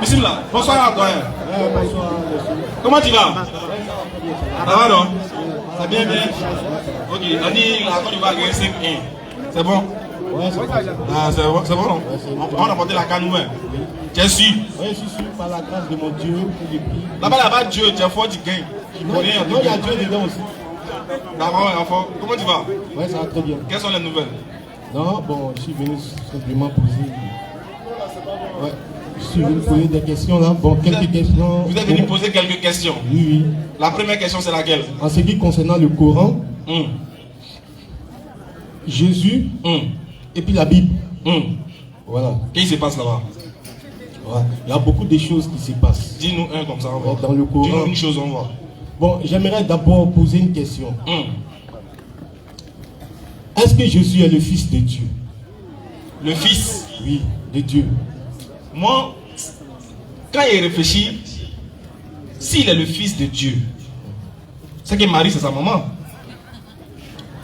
Bismillah. Bonsoir à toi. Comment tu vas? Ça va non? Ça bien bien? Ok, on dit la Côte d'Ivoire gagne 5-1. C'est bon? Ah, c'est bon non? On a porté la canne ouverte. Tu es sûr? Oui, je suis sûr par la grâce de mon Dieu. Là-bas, Dieu, tu es fort, tu gagnes. Non, il y a Dieu dedans aussi. D'accord, comment tu vas? Oui, ça va très bien. Quelles sont les nouvelles? Non, bon, je suis venu simplement poser. Ouais, je suis venu poser des questions là. Bon, quelques questions. Vous êtes venu poser quelques questions? Oui, oui. La première question, c'est laquelle? En ce qui concernant le Coran, Jésus et puis la Bible. Voilà. Qu'est-ce qui se passe là-bas? Ouais. Il y a beaucoup de choses qui se passent. Dis-nous un comme ça, on va. Dans le Coran. Dis-nous une chose, on va. Bon, j'aimerais d'abord poser une question. Est-ce que Jésus est le Fils de Dieu? Le Fils? Oui, de Dieu. Moi, quand il réfléchit, s'il est le Fils de Dieu, c'est que Marie, c'est sa maman.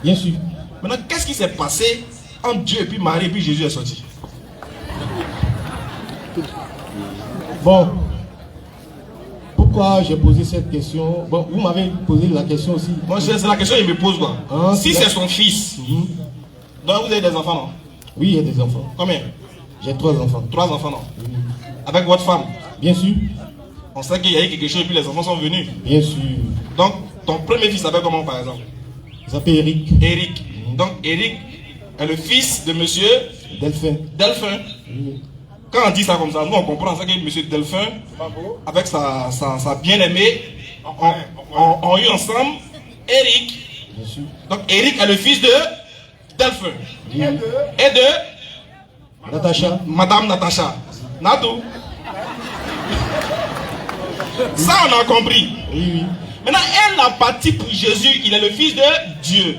Bien sûr. Maintenant, qu'est-ce qui s'est passé entre Dieu et puis Marie et puis Jésus est sorti? Bon, pourquoi j'ai posé cette question? Bon, vous m'avez posé la question aussi. Moi, c'est la question qu'il me pose, quoi. Hein, si c'est son fils, donc vous avez des enfants, non? Oui, il y a des enfants. Combien? J'ai 3 enfants. 3 enfants, non? Avec votre femme? Bien sûr. On sait qu'il y a eu quelque chose et puis les enfants sont venus. Bien sûr. Donc, ton premier fils s'appelle comment, par exemple? Il s'appelle Eric. Eric. Donc, Eric est le fils de monsieur Delphin. Delphin. Quand on dit ça comme ça, nous on comprend ça que monsieur Delphin, avec sa bien-aimée, ont eu ensemble Eric. Bien sûr. Donc, Eric est le fils de Delphin. Oui. Et de Natacha. Madame Natacha. Nato. Ça, on a compris. Oui, oui. Maintenant, elle a parti pour Jésus. Il est le fils de Dieu.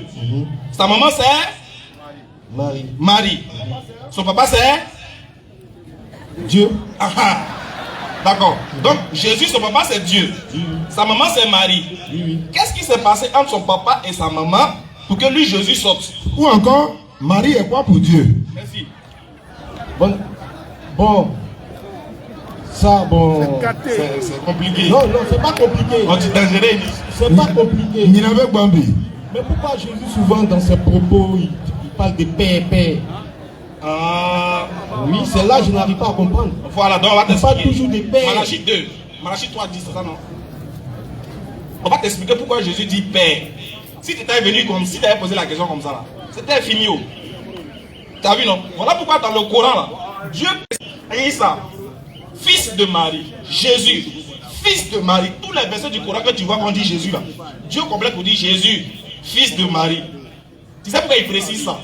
Sa maman, c'est Marie. Marie. Son papa, c'est Dieu. D'accord. Donc, Jésus, son papa, c'est Dieu. Sa maman, c'est Marie. Qu'est-ce qui s'est passé entre son papa et sa maman pour que lui, Jésus, sorte? Ou encore, Marie est quoi pour Dieu? Merci. Bon. Ça, bon. C'est compliqué. Non, non, c'est pas compliqué. On dit dangereux. C'est pas compliqué. Il n'avait Bambi. Mais pourquoi Jésus, souvent, dans ses propos, il parle de paix, paix? Oui, c'est là que je n'arrive pas à comprendre. Voilà, donc on va t'expliquer. Il parle toujours de paix. Malachie 2. Malachie 3 dit ça, non? On va t'expliquer pourquoi Jésus dit paix. Si tu étais venu comme si tu avais posé la question comme ça, là, c'était fini. Tu as vu, non? Voilà pourquoi dans le Coran, là, Dieu dit ça. Fils de Marie, Jésus, fils de Marie. Tous les versets du Coran que tu vois quand on dit Jésus, là, Dieu complète pour dire Jésus, fils de Marie. Tu sais pourquoi il précise ça?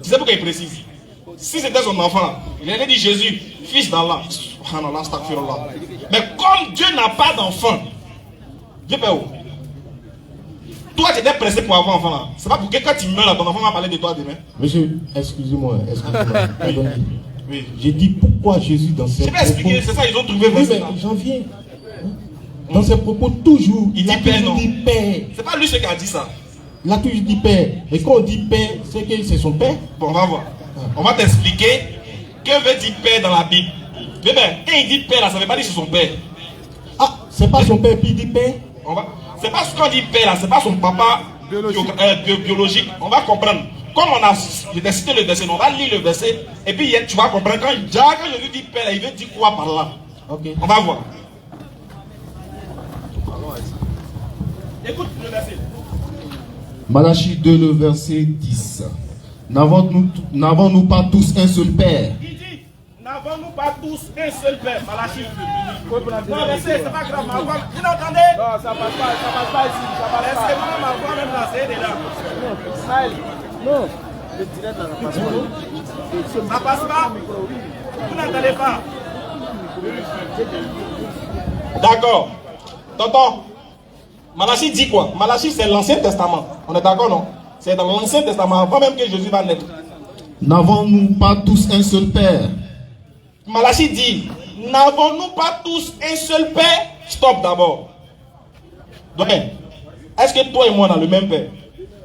Tu sais pourquoi il précise? Si c'était son enfant, là, il allait dire Jésus, fils d'Allah. subhanallah, astaghfirullah. Mais comme Dieu n'a pas d'enfant, Dieu paie où? Toi, tu étais pressé pour avoir un enfant là. C'est pas pour que quand tu meurs là, ton enfant va parler de toi demain. Monsieur, excusez-moi. Oui. J'ai dit pourquoi Jésus dans ses propos... Je vais expliquer, c'est ça, ils ont trouvé oui, mais j'en viens. Dans ses propos, toujours, il dit père, non. Dit père. C'est pas lui ce qui a dit ça. Il a toujours dit père. Et quand on dit père, c'est que c'est son père. Bon, on va voir. On va t'expliquer que veut dire père dans la Bible. Mais ben, quand il dit père là, ça veut pas dire que c'est son père. Ah, c'est pas son père, puis il dit père. C'est pas ce qu'on dit père là, c'est pas son papa biologique. On va comprendre. Comme on a cité le verset, on va lire le verset et puis tu vas comprendre quand Jésus dit père, il veut dire quoi par là. Okay. On va voir. Écoute le verset. Malachie 2, le verset 10. N'avons-nous pas tous un seul père? Il dit, n'avons-nous pas tous un seul père? Malachie. Non, verset, c'est pas grave, ma voix. Vous entendez? Non, ça passe pas ici. Ça passe pas. Laissez-moi ma voix même là, c'est déjà. Non. Je dirais dans la passe. Ça passe pas? Vous n'entendez pas? D'accord. Tonton, Malachie dit quoi? Malachie, c'est l'Ancien Testament. On est d'accord, non? C'est dans l'Ancien Testament, avant même que Jésus va naître. N'avons-nous pas tous un seul père? Malachie dit, n'avons-nous pas tous un seul père? Stop d'abord. Donc, est-ce que toi et moi on a le même père?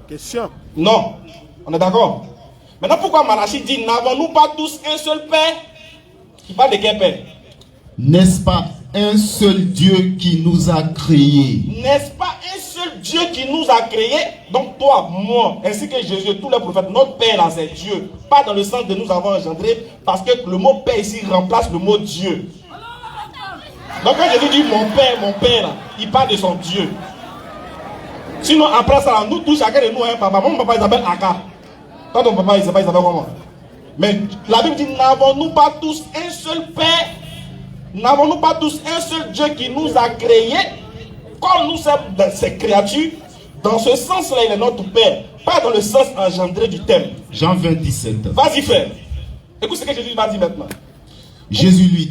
Question. Non. On est d'accord? Maintenant, pourquoi Malachie dit, n'avons-nous pas tous un seul père? Il parle de quel père? N'est-ce pas un seul Dieu qui nous a créés? N'est-ce pas un seul Dieu qui nous a créés? Donc toi, moi, ainsi que Jésus et tous les prophètes, notre Père là c'est Dieu. Pas dans le sens de nous avoir engendrés, parce que le mot Père ici remplace le mot Dieu. Donc quand Jésus dit mon Père là, il parle de son Dieu. Sinon après ça, nous tous, chacun de nous a un papa. Mon papa il s'appelle Aka. Toi ton papa il s'appelle comment? Mais la Bible dit, n'avons-nous pas tous un seul Père? N'avons-nous pas tous un seul Dieu qui nous a créés? Comme nous sommes ces créatures, dans ce sens-là, il est notre Père. Pas dans le sens engendré du thème. Jean 20, 17. Vas-y frère. Écoute ce que Jésus va dire maintenant. Jésus lui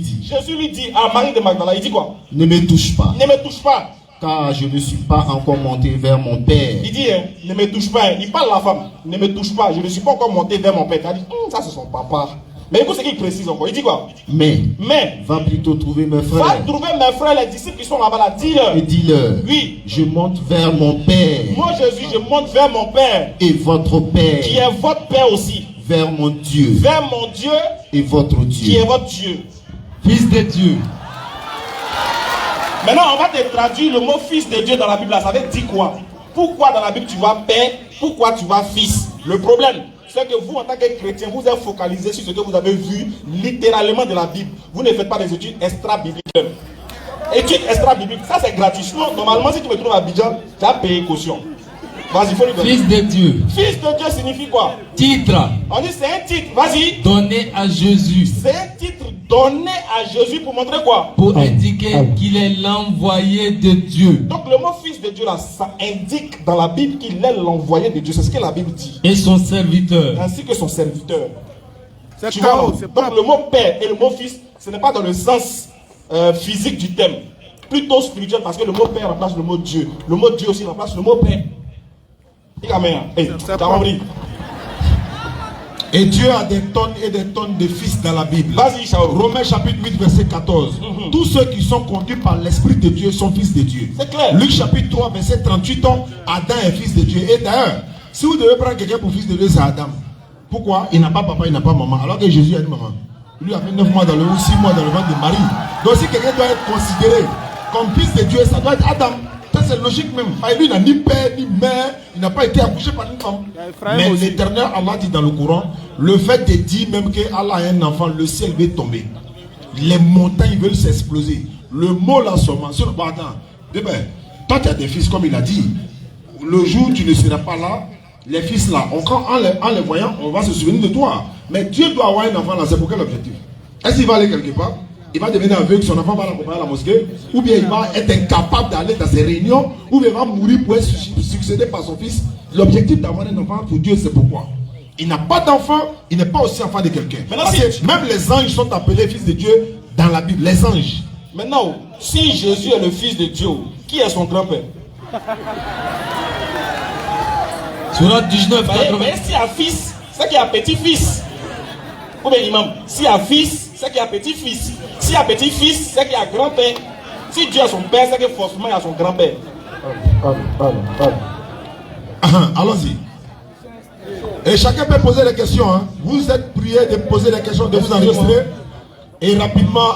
dit à Marie de Magdala, il dit quoi? Ne me touche pas. Ne me touche pas. Car je ne suis pas encore monté vers mon Père. Il dit, ne me touche pas. Il parle à la femme. Ne me touche pas. Je ne suis pas encore monté vers mon Père. Il dit, ça c'est son papa. Mais écoute ce qu'il précise encore. Il dit quoi? Mais va plutôt trouver mes frères. Va trouver mes frères, les disciples qui sont là-bas là. Dis-leur. Et dis-leur. Oui. Je monte vers mon Père. Moi Jésus, je monte vers mon Père. Et votre Père. Qui est votre Père aussi. Vers mon Dieu. Vers mon Dieu. Et votre Dieu. Qui est votre Dieu. Fils de Dieu. Maintenant, on va te traduire le mot fils de Dieu dans la Bible. Ça veut dire quoi? Pourquoi dans la Bible tu vois Père? Pourquoi tu vois Fils? Le problème, c'est que vous, en tant que chrétien, vous êtes focalisé sur ce que vous avez vu littéralement de la Bible. Vous ne faites pas des études extra-bibliques. Études extra-bibliques, ça c'est gratuit. Sinon, normalement, si tu me trouves à Abidjan, tu as payé caution. Vas-y, il faut lui donner. Fils de Dieu. Fils de Dieu signifie quoi? Titre. On dit c'est un titre, vas-y. Donné à Jésus. C'est un titre donné à Jésus pour montrer quoi? Pour indiquer qu'il est l'envoyé de Dieu. Donc le mot fils de Dieu là, ça indique dans la Bible qu'il est l'envoyé de Dieu. C'est ce que la Bible dit. Et son serviteur. Ainsi que son serviteur. Tu vois, donc le mot père et le mot fils, ce n'est pas dans le sens physique du thème. Plutôt spirituel, parce que le mot père remplace le mot Dieu. Le mot Dieu aussi remplace le mot père. Et Dieu a des tonnes et des tonnes de fils dans la Bible. Vas-y, Romains chapitre 8, verset 14. Tous ceux qui sont conduits par l'Esprit de Dieu sont fils de Dieu. C'est clair. Luc chapitre 3, verset 38. Adam est fils de Dieu. Et d'ailleurs, si vous devez prendre quelqu'un pour fils de Dieu, c'est Adam. Pourquoi? Il n'a pas papa, il n'a pas maman. Alors que Jésus a une maman. Lui a fait 9 mois dans le ou 6 mois dans le ventre de Marie. Donc si quelqu'un doit être considéré comme fils de Dieu, ça doit être Adam. C'est logique même. Lui n'a ni père ni mère, il n'a pas été accouché par une femme. Mais l'Éternel Allah dit dans le Coran, le fait de dire même que Allah a un enfant, le ciel va tomber. Les montagnes veulent s'exploser. Le mot là seulement, sur le attends, toi tu as des fils comme il a dit. Le jour où tu ne seras pas là, les fils là, en les voyant, on va se souvenir de toi. Mais Dieu doit avoir un enfant là, c'est pour quel objectif? Est-ce qu'il va aller quelque part? Il va devenir aveugle, son enfant va l'accompagner à la mosquée, ou bien il va être incapable d'aller dans ses réunions, ou bien il va mourir pour être succédé par son fils. L'objectif d'avoir un enfant pour Dieu, c'est pourquoi? Il n'a pas d'enfant, il n'est pas aussi enfant de quelqu'un. Parce que même les anges sont appelés fils de Dieu dans la Bible, les anges. Maintenant, si Jésus est le fils de Dieu, qui est son grand-père? Surat 19, Mais s'il y a fils, c'est qu'il y a petit-fils. Ou bien imam, s'il y a fils, c'est qu'il y a petit-fils. S'il y a petit-fils, c'est qu'il y a grand-père. Si Dieu a son père, c'est que forcément il y a son grand-père. Allons-y. Et chacun peut poser des questions. Hein. Vous êtes priés de poser des questions, de vous enregistrer. Et rapidement,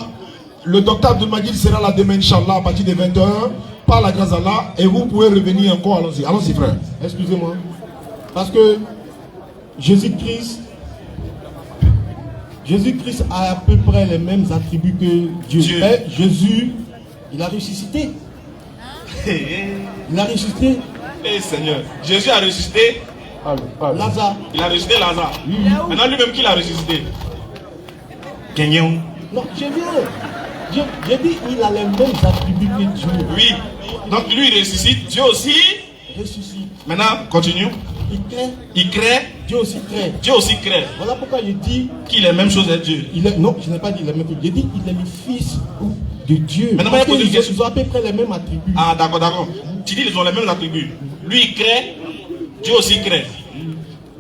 le docteur Abdul-Majid sera là demain, Inch'Allah, à partir de 21h, par la grâce d'Allah. Et vous pouvez revenir encore. Allons-y, allons-y, frère. Excusez-moi. Parce que Jésus-Christ a à peu près les mêmes attributs que Dieu. Mais Jésus, il a ressuscité. Il a ressuscité. Eh Seigneur, Jésus a ressuscité Lazare. Il a ressuscité Lazare. Maintenant lui-même qui l'a ressuscité. Kenyon. Non, j'ai dit il a les mêmes attributs que Dieu. Oui. Donc lui il ressuscite, Dieu aussi ressuscite. Maintenant, continue. Il crée. Il crée. Dieu aussi crée. Dieu aussi crée. Voilà pourquoi je dis qu'il est la même chose à Dieu. Non, je n'ai pas dit la même chose. J'ai dit il est le fils de Dieu. Maintenant, ils ont à peu près les mêmes attributs. Ah d'accord, d'accord. Tu dis ils ont les mêmes attributs. Lui il crée, Dieu aussi crée.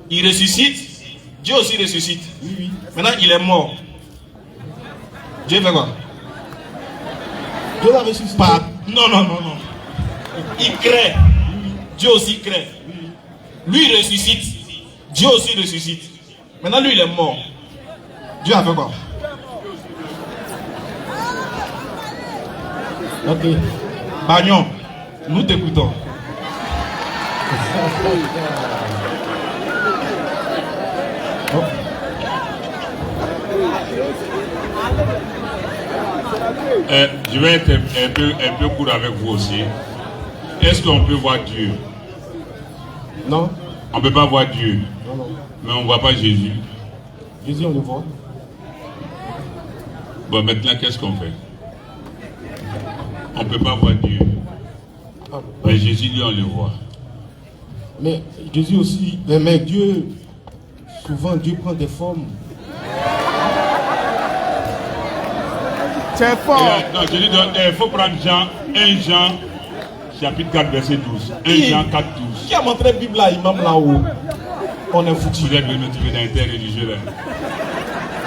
Il ressuscite, Dieu aussi ressuscite. Oui. Maintenant il est mort. Dieu fait quoi? Dieu l'a ressuscité. Pas. Non. Il crée, Dieu aussi crée. Lui il ressuscite, Dieu aussi ressuscite. Maintenant lui il est mort. Dieu a fait quoi? Ok. Bagnon, nous t'écoutons. Je vais être un peu court avec vous aussi. Est-ce qu'on peut voir Dieu? Non. On ne peut pas voir Dieu. Non. Mais on ne voit pas Jésus. Jésus, on le voit. Bon, maintenant, qu'est-ce qu'on fait? On ne peut pas voir Dieu. Mais Jésus, lui, on le voit. Mais Jésus aussi, mais Dieu, souvent Dieu prend des formes. C'est fort. Non, je dis, il faut prendre Jean, 1 Jean, chapitre 4, verset 12. 1 Jean 4, 12. Qui a montré la Bible à Imam là-haut? On est foutu. Vous êtes venu trouver dans l'interreligieux là.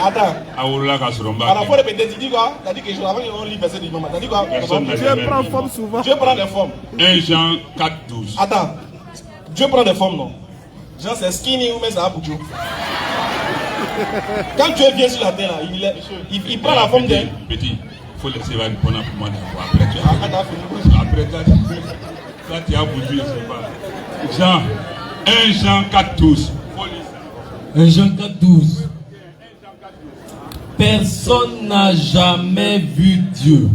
Attends. Alors, faut répéter, tu dis quoi? Tu as dit quelque chose avant qu'on lit verset d'Imam. Tu as dit quoi? Dieu prend forme souvent. Dieu prend des formes. 1 Jean 4, 12. Attends. Dieu prend des formes, non? Genre c'est skinny ou mais ça a pour Dieu. Quand Dieu vient sur la terre, là, il prend la forme de... Petit, il faut laisser répondre pour moi d'abord. Après, toi, tu as voulu, je ne sais pas. Jean, 1 Jean 4, 12. 1 Jean 4, 12. Personne n'a jamais vu Dieu.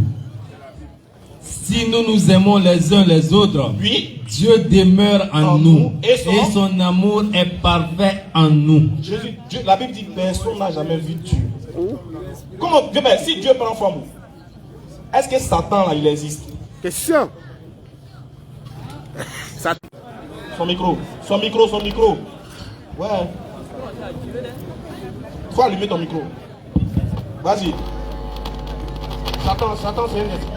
Si nous nous aimons les uns les autres, oui, Dieu demeure en nous et son amour est parfait en nous. Dieu, la Bible dit que personne n'a jamais vu Dieu. Comment, si Dieu prend forme, est-ce que Satan là il existe? Question. Son micro. Ouais. Faut allumer ton micro. Vas-y. Satan c'est un esprit.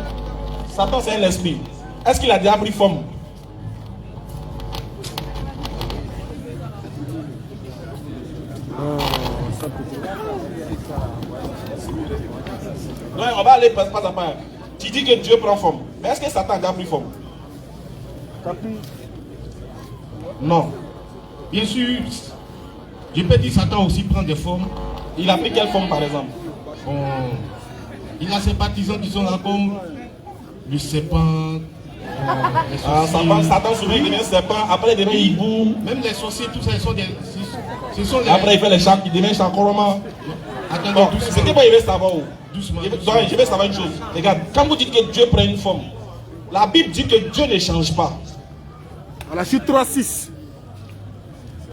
Satan c'est un esprit. Est-ce qu'il a déjà pris forme? Non, on va aller pas à pas. Tu dis que Dieu prend forme. Mais est-ce que Satan a déjà pris forme? Non. Bien sûr, je peux dire Satan aussi prend des formes. Il a pris quelle forme par exemple? Bon, il a ses partisans qui sont là comme le serpent. Satan souvent il devient serpent, après il devient hibou. Même les sorciers, tout ça, ils sont des... Après il fait les chats, il devient chancoroma. Attendez, c'était pas il veut savoir où. Doucement. Je vais savoir une chose. Regarde, quand vous dites que Dieu prend une forme, la Bible dit que Dieu ne change pas. À la chute 3-6.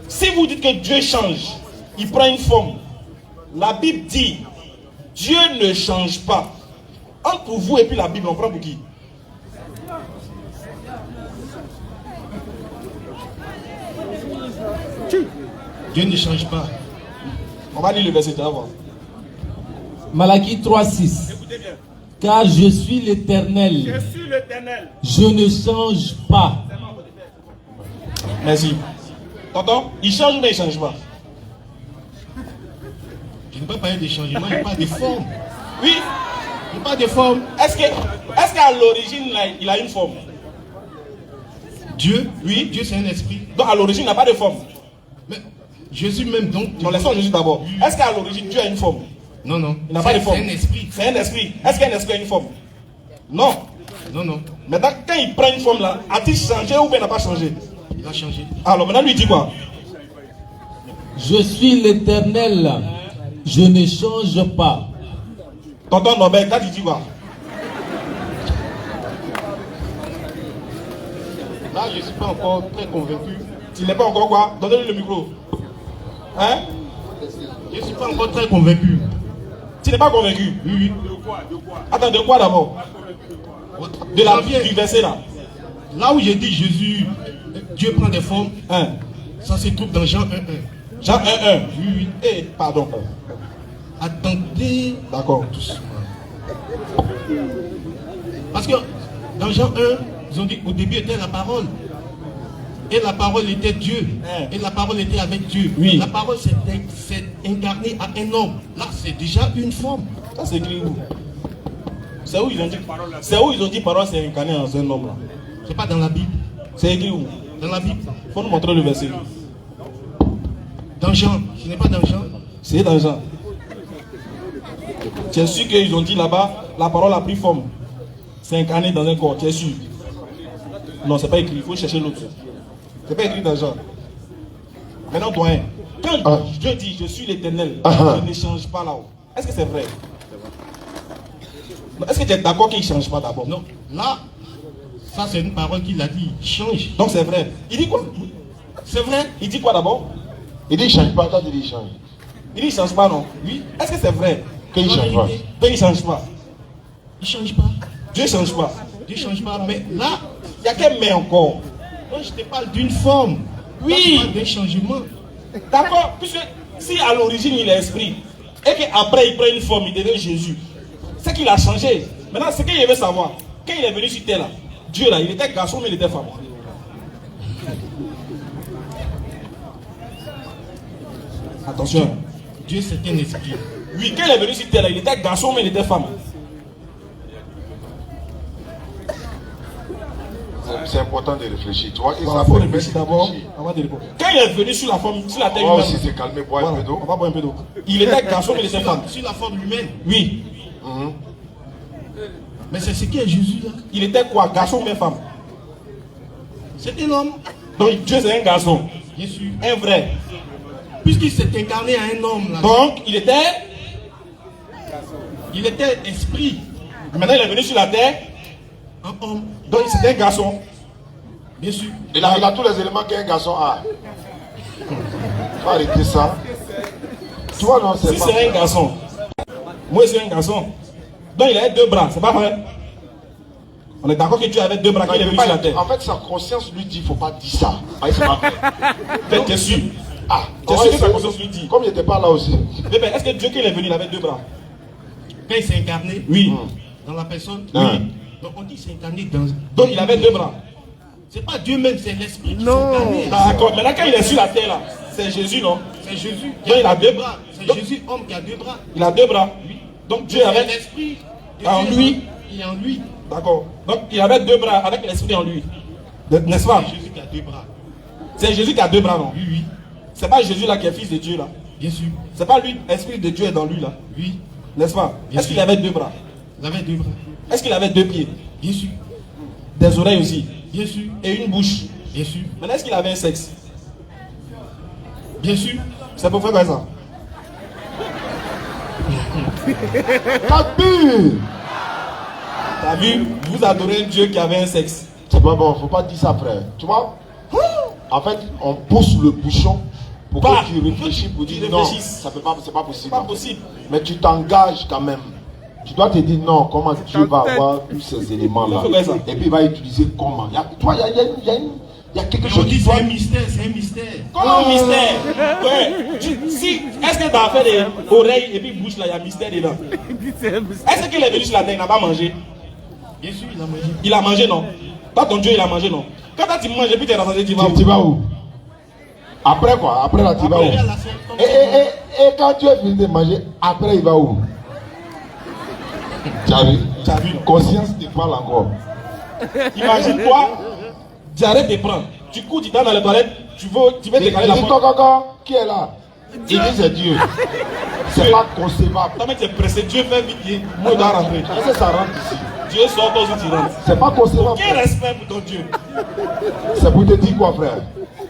Si vous dites que Dieu change, il prend une forme, la Bible dit Dieu ne change pas. Entre vous et puis la Bible, on prend pour qui? Dieu ne change pas. On va lire le verset, tu vas voir. Malachie 3:6. Car je suis l'Éternel. Je suis l'Éternel. Je ne change pas. Merci. Tonton, il change ou il ne change pas? Je ne peux pas parler de changement, il parle de forme. Oui. Il parle de forme. Est-ce qu'à l'origine, il a une forme? Dieu, oui. Dieu c'est un esprit. Donc à l'origine, il n'a pas de forme. Mais Jésus même donc. Non, laissons Jésus d'abord. Est-ce qu'à l'origine, Dieu a une forme? Non, non. Il n'a pas de forme. C'est un esprit. C'est un esprit. Est-ce qu'un esprit a une forme? Non. Non, non. Maintenant, quand il prend une forme là, a-t-il changé ou bien n'a pas changé? Il a changé. Alors maintenant, lui dit quoi? Je suis l'Éternel. Je ne change pas. Tonton Nobel, quand il dit quoi? Là, je ne suis pas encore très convaincu. Tu n'es pas encore quoi? Donnez-lui le micro. Hein? Je ne suis pas encore très convaincu. Tu n'es pas convaincu? Oui, oui. De quoi? De quoi? Attends, de quoi d'abord? De la vie du verset là. Là où j'ai dit Jésus, Dieu prend des formes, hein? Ça se trouve dans Jean 1.1. Jean 1.1. Oui, oui. Eh, pardon. Attendez. D'accord. Parce que dans Jean 1, ils ont dit au début était la parole. Et la parole était Dieu. Et la parole était avec Dieu. Oui. La parole s'est incarnée à un homme. Là, c'est déjà une forme. Ça, c'est écrit où? C'est où ils ont dit parole? C'est où ils ont dit parole s'est incarnée dans un homme là? C'est pas dans la Bible. C'est écrit où? Dans la Bible. Il faut nous montrer le verset. Dans Jean. Ce n'est pas dans Jean. C'est dans Jean. Tu es sûr qu'ils ont dit là-bas, la parole a pris forme. C'est incarné dans un corps, tu es sûr? Non, c'est pas écrit, il faut chercher l'autre. C'est pas écrit dans Jean. Maintenant, doyen, quand Dieu dit je suis l'Éternel, il ne change pas là-haut. Est-ce que c'est vrai? Est-ce que tu es d'accord qu'il ne change pas d'abord? Non, là, ça c'est une parole qu'il a dit, il change. Donc c'est vrai. Il dit quoi? C'est vrai. Il dit quoi d'abord? Il dit il ne change pas, toi tu dis il change. Il dit il ne change pas, non? Oui. Est-ce que c'est vrai? Qu'il ne change pas. Qu'il ne change pas. Il ne change pas. Dieu ne change pas. Dieu ne change pas, mais là, il n'y a qu'un mais encore. Moi je te parle d'une forme. Oui. D'un changement. D'accord. Puisque si à l'origine il est esprit, et qu'après il prend une forme, il devient Jésus, c'est qu'il a changé. Maintenant, ce qu'il veut savoir, quand il est venu sur terre là, Dieu là, il était garçon mais il était femme. Attention. Dieu c'est un esprit. Oui, quand il est venu sur terre là, il était garçon mais il était femme. C'est important de réfléchir. Tu vois, il faut réfléchir d'abord avant de répondre. Quand il est venu sur la forme, sur la terre humaine. aussi s'est calmé, boire un peu d'eau. On va boire un peu d'eau. Il était garçon mais il était femme. Sur la forme humaine. Oui. Mais c'est ce qui est Jésus là. Il était quoi? Garçon mais femme? C'était l'homme. Donc Dieu c'est un garçon. Bien sûr. Un vrai. Puisqu'il s'est incarné à un homme là. Donc il était esprit. Maintenant il est venu sur la terre. Un homme. Donc c'était un garçon. Bien sûr. Il a tous les éléments qu'un garçon a. Faut arrêter ça. Tu vois, non, c'est si c'est un garçon, moi c'est un garçon. Donc il avait deux bras, c'est pas vrai? On est d'accord que Dieu avait deux bras quand il est venu sur la terre. En fait, sa conscience lui dit, il ne faut pas dire ça. C'est pas vrai. T'es sûr? Ah, t'es sûr que sa conscience lui dit? Comme il n'était pas là aussi. Mais est-ce que Dieu, quand il est venu, il avait deux bras? Quand il s'est incarné. Oui. Dans la personne. Oui. Donc on dit qu'il s'est incarné dans. Donc il avait deux bras. C'est pas Dieu même, c'est l'esprit qui s'est Non. incarné. D'accord. Maintenant quand il est sur la terre là, c'est Jésus, non? C'est Jésus. Donc il a deux bras. C'est Jésus, homme qui a deux bras. Il a deux bras. Oui. Donc Dieu avait l'esprit. en lui. Il est en lui. D'accord. Donc il avait deux bras avec l'esprit en lui. N'est-ce pas? C'est Jésus qui a deux bras. C'est Jésus qui a deux bras, non? Oui, oui. C'est pas Jésus là qui est fils de Dieu là? Bien sûr. C'est pas lui, l'esprit de Dieu est dans lui là? Oui. N'est-ce pas? Est-ce qu'il avait deux bras? Il avait deux bras. Est-ce qu'il avait deux pieds? Bien sûr. Des oreilles aussi? Bien sûr. Et une bouche? Bien sûr. Maintenant, est-ce qu'il avait un sexe? Bien sûr. C'est pour faire quoi ça? T'as vu? Vous adorez un Dieu qui avait un sexe. C'est pas bon, faut pas dire ça, frère. Tu vois? En fait, on pousse le bouchon pour que tu réfléchisses, pour dire non, ça peut pas, c'est pas possible. Pas possible. Mais tu t'engages quand même. Tu dois te dire non, comment Dieu va avoir tous ces éléments-là. Et puis il va utiliser comment. Il y a Il y a quelque Mais chose on dit qui c'est doit... un mystère, c'est un mystère. Comment mystère? Ouais. Si, est-ce que dans l'affaire des oreilles et puis bouche là, il y a mystère dedans? Est-ce qu'il est venu sur la terre, il n'a pas mangé? Bien sûr, il a mangé. Il a mangé, non? Pas ton Dieu, il a mangé, non? Quand tu manges et puis tu es rassemblé, tu vas où? Tu vas où? Après quoi? Après là, tu vas où? Et quand tu es fini de manger, après il va où? Tu as vu? Tu as vu, non? Conscience te parle encore. Imagine-toi, diarrhée te prend. Tu cours, tu vas dans les toilettes, tu veux décaler la porte. Qui est là? Il dit c'est Dieu. C'est pas concevable. Toi, mais tu es pressé, Dieu fait vite, moi je dois rentrer. Est-ce que ça rentre ici? Dieu sort, toi aussi tu rentres. C'est pas concevable. Quel respect pour ton Dieu? C'est pour te dire quoi, frère?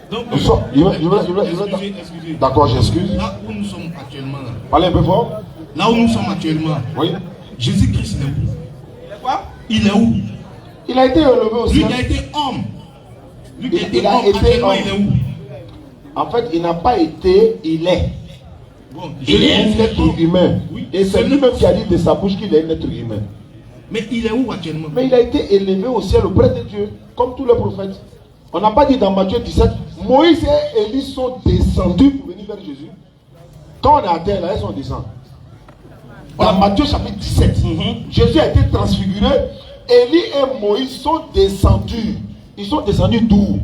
Donc, excusez. D'accord, j'excuse. Là où nous sommes actuellement, là. Parlez un peu fort. Là où nous sommes actuellement, oui. Jésus-Christ est où? Quoi? Il est où? Il a été élevé au ciel. Lui qui a été homme. Lui qui a été Il a homme, été actuellement, homme. il est où? En fait, il n'a pas été, il est. Bon, Il est un être humain. Oui. Et c'est lui-même qui a dit de sa bouche qu'il est un être humain. Mais il est où actuellement? Mais il a été élevé au ciel auprès de Dieu, comme tous les prophètes. On n'a pas dit dans Matthieu 17, Moïse et Élie sont descendus pour venir vers Jésus. Quand on est à terre, là, ils sont descendus. Dans Matthieu chapitre 17, Jésus a été transfiguré. Élie et Moïse sont descendus. Ils sont descendus d'où?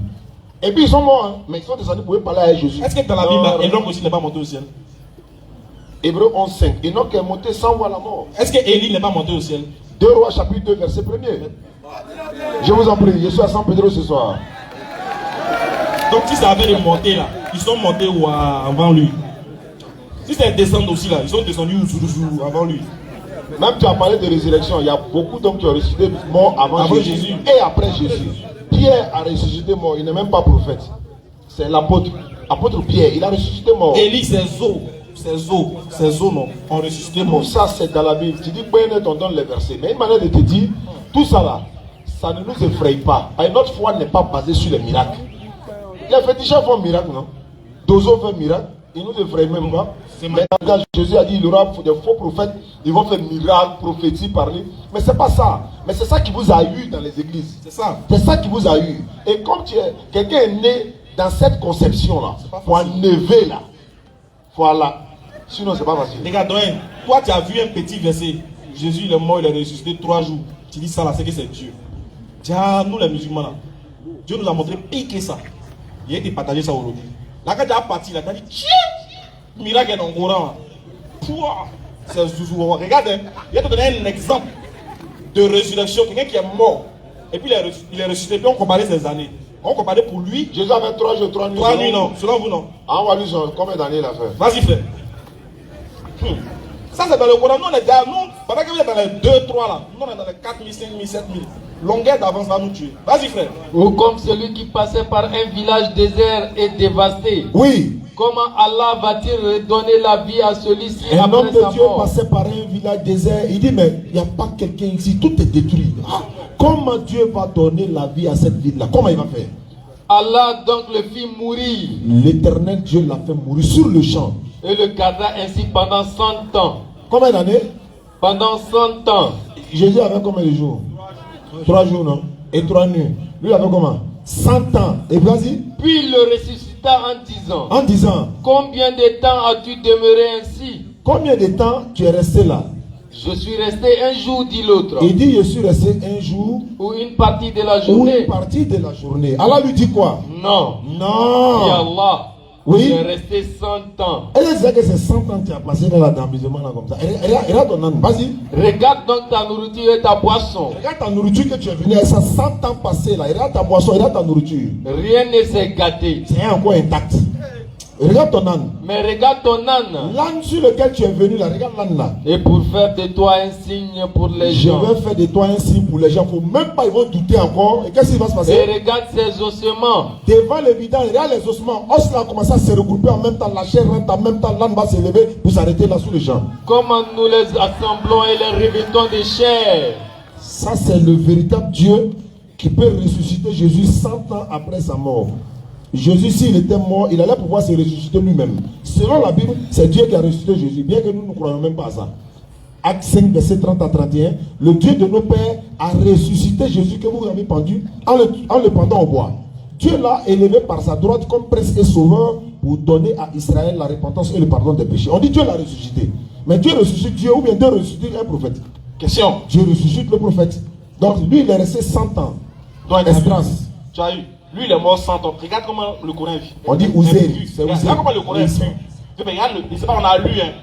Et puis ils sont morts, hein? Mais ils sont descendus pour parler à Jésus. Est-ce que dans la Bible, Enoch aussi n'est pas monté au ciel? Hébreu 11:5. Enoch est monté sans voir la mort. Est-ce que Élie n'est pas monté au ciel? 2 Rois chapitre 2 verset 1er. Je vous en prie, je suis à San Pedro ce soir. Donc si ça avait monté là, ils sont montés où avant lui? Si c'est descendre aussi là, ils sont descendus avant lui. Même tu as parlé de résurrection, il y a beaucoup d'hommes qui ont ressuscité morts avant Jésus et après Jésus. Pierre a ressuscité mort, il n'est même pas prophète. C'est l'apôtre. Apôtre Pierre, il a ressuscité mort. Élie, ses os non, ont ressuscité mort. Ça c'est dans la Bible. Tu dis, on donne les versets. Mais une manière de te dire, tout ça là, ça ne nous effraie pas. Et notre foi n'est pas basée sur les miracles. Les féticheurs font miracle, non? Dozo fait miracle, ils nous effraient même pas. Mais quand Jésus a dit, il y aura des faux prophètes, ils vont faire miracle, prophétie, parler. Mais c'est pas ça. Mais c'est ça qui vous a eu dans les églises. C'est ça. C'est ça qui vous a eu. Et comme quelqu'un est né dans cette conception-là, pour enlever là, voilà. Sinon, c'est pas facile. Regarde, toi, tu as vu un petit verset. Jésus, il est mort, il est ressuscité 3 jours. Tu dis ça là, c'est que c'est Dieu. Tiens, nous les musulmans là, Dieu nous a montré pire que ça. Il a été partagé ça aujourd'hui. Là, quand tu as parti, là, tu as dit, tiens, miracle est dans le Coran. C'est Zouzou. Regarde, il va te donner un exemple de résurrection. Quelqu'un qui est mort, et puis il est ressuscité. Puis on comparait ses années. On comparait pour lui. Jésus avait 3 jours, 3 nuits. 3 nuits, non. Selon vous, non. Ah, on va lui dire combien d'années il a fait. Vas-y, frère. Ça, c'est dans le Coran. Nous, on est déjà. Nous, pendant que vous êtes dans les 2, 3 là, nous, on est dans les 4 000, 5 000, 7 000. Longueur d'avance va nous tuer. Vas-y, frère. Ou comme celui qui passait par un village désert et dévasté. Oui. Comment Allah va-t-il redonner la vie à celui-ci Un après homme de sa Dieu mort? passait par un village désert. Il dit, mais il n'y a pas quelqu'un ici, tout est détruit. Ah, comment Dieu va donner la vie à cette ville-là? Comment il va faire? Allah donc le fit mourir. L'éternel Dieu l'a fait mourir sur le champ. Et le garda ainsi pendant 100 ans. Combien d'années? Pendant 100 ans. Jésus avait combien de jours? 3 jours, non? Et 3 nuits. Lui, il avait comment? 100 ans. Et vas-y. Puis il le ressuscita en disant. En disant. Combien de temps as-tu demeuré ainsi? Combien de temps tu es resté là? Je suis resté un jour, dit l'autre. Il dit, je suis resté un jour. Ou une partie de la journée. Ou une partie de la journée. Allah lui dit quoi? Non. Non. Dit Allah. Oui. J'ai resté 100 ans. Elle sait que c'est 100 ans que tu as passé dans l'amusement là comme ça. Regarde ton âne, vas-y. Regarde donc ta nourriture et ta boisson. Regarde ta nourriture que tu es venu, ça 100 ans passé là. Regarde ta boisson, regarde ta nourriture. Rien ne s'est gâté. C'est encore intact. Regarde ton âne. Mais regarde ton âne. L'âne sur lequel tu es venu là, regarde l'âne là. Et pour faire de toi un signe pour les gens. Je vais faire de toi un signe pour les gens. Faut même pas, ils vont douter encore. Et qu'est-ce qui va se passer? Et regarde ces ossements. Devant l'évidence, regarde les ossements. Os là commence à se regrouper en même temps. La chair rentre en même temps. L'âne va se lever pour s'arrêter là sous les gens. Comment nous les assemblons et les revêtons de chair. Ça c'est le véritable Dieu qui peut ressusciter Jésus 100 ans après sa mort. Jésus, s'il était mort, il allait pouvoir se ressusciter lui-même. Selon la Bible, c'est Dieu qui a ressuscité Jésus, bien que nous ne croyons même pas à ça. Acte 5, verset 30 à 31, le Dieu de nos pères a ressuscité Jésus que vous avez pendu en le pendant au bois. Dieu l'a élevé par sa droite comme presque sauveur pour donner à Israël la repentance et le pardon des péchés. On dit Dieu l'a ressuscité. Mais Dieu ressuscite Dieu ou bien Dieu ressuscite un prophète? Question. Dieu ressuscite le prophète. Donc lui, il est resté 100 ans. Dans l'espérance. Tu as eu. Lui, il est mort 100 ans. Regarde comment le Coran vit. On dit Ouzéri. C'est Ouzéri. Regarde comment le Coran vit. Regarde, je ne sais pas, on a lu, hein,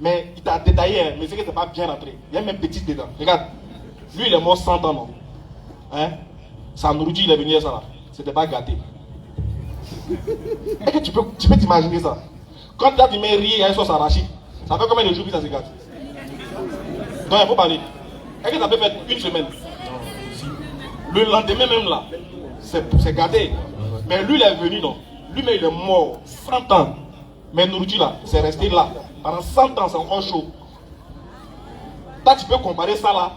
mais il t'a détaillé, hein, mais c'est que c'est pas bien rentré. Il y a même petit dedans. Regarde. Lui, il est mort 100 ans, non? Hein? Sa nourriture, il est venu à ça là. C'était pas gâté. Est-ce que tu peux t'imaginer ça? Quand tu as du riz et un sauce arachide, ça fait combien de jours que ça se gâte? Donc il faut parler. Est-ce que ça peut faire une semaine? Le lendemain même là, c'est gâté. Mais lui il est venu, non? Lui-même il est mort 100 ans. Mais nourriture là, c'est resté là. Pendant 100 ans, c'est encore chaud. Toi tu peux comparer ça là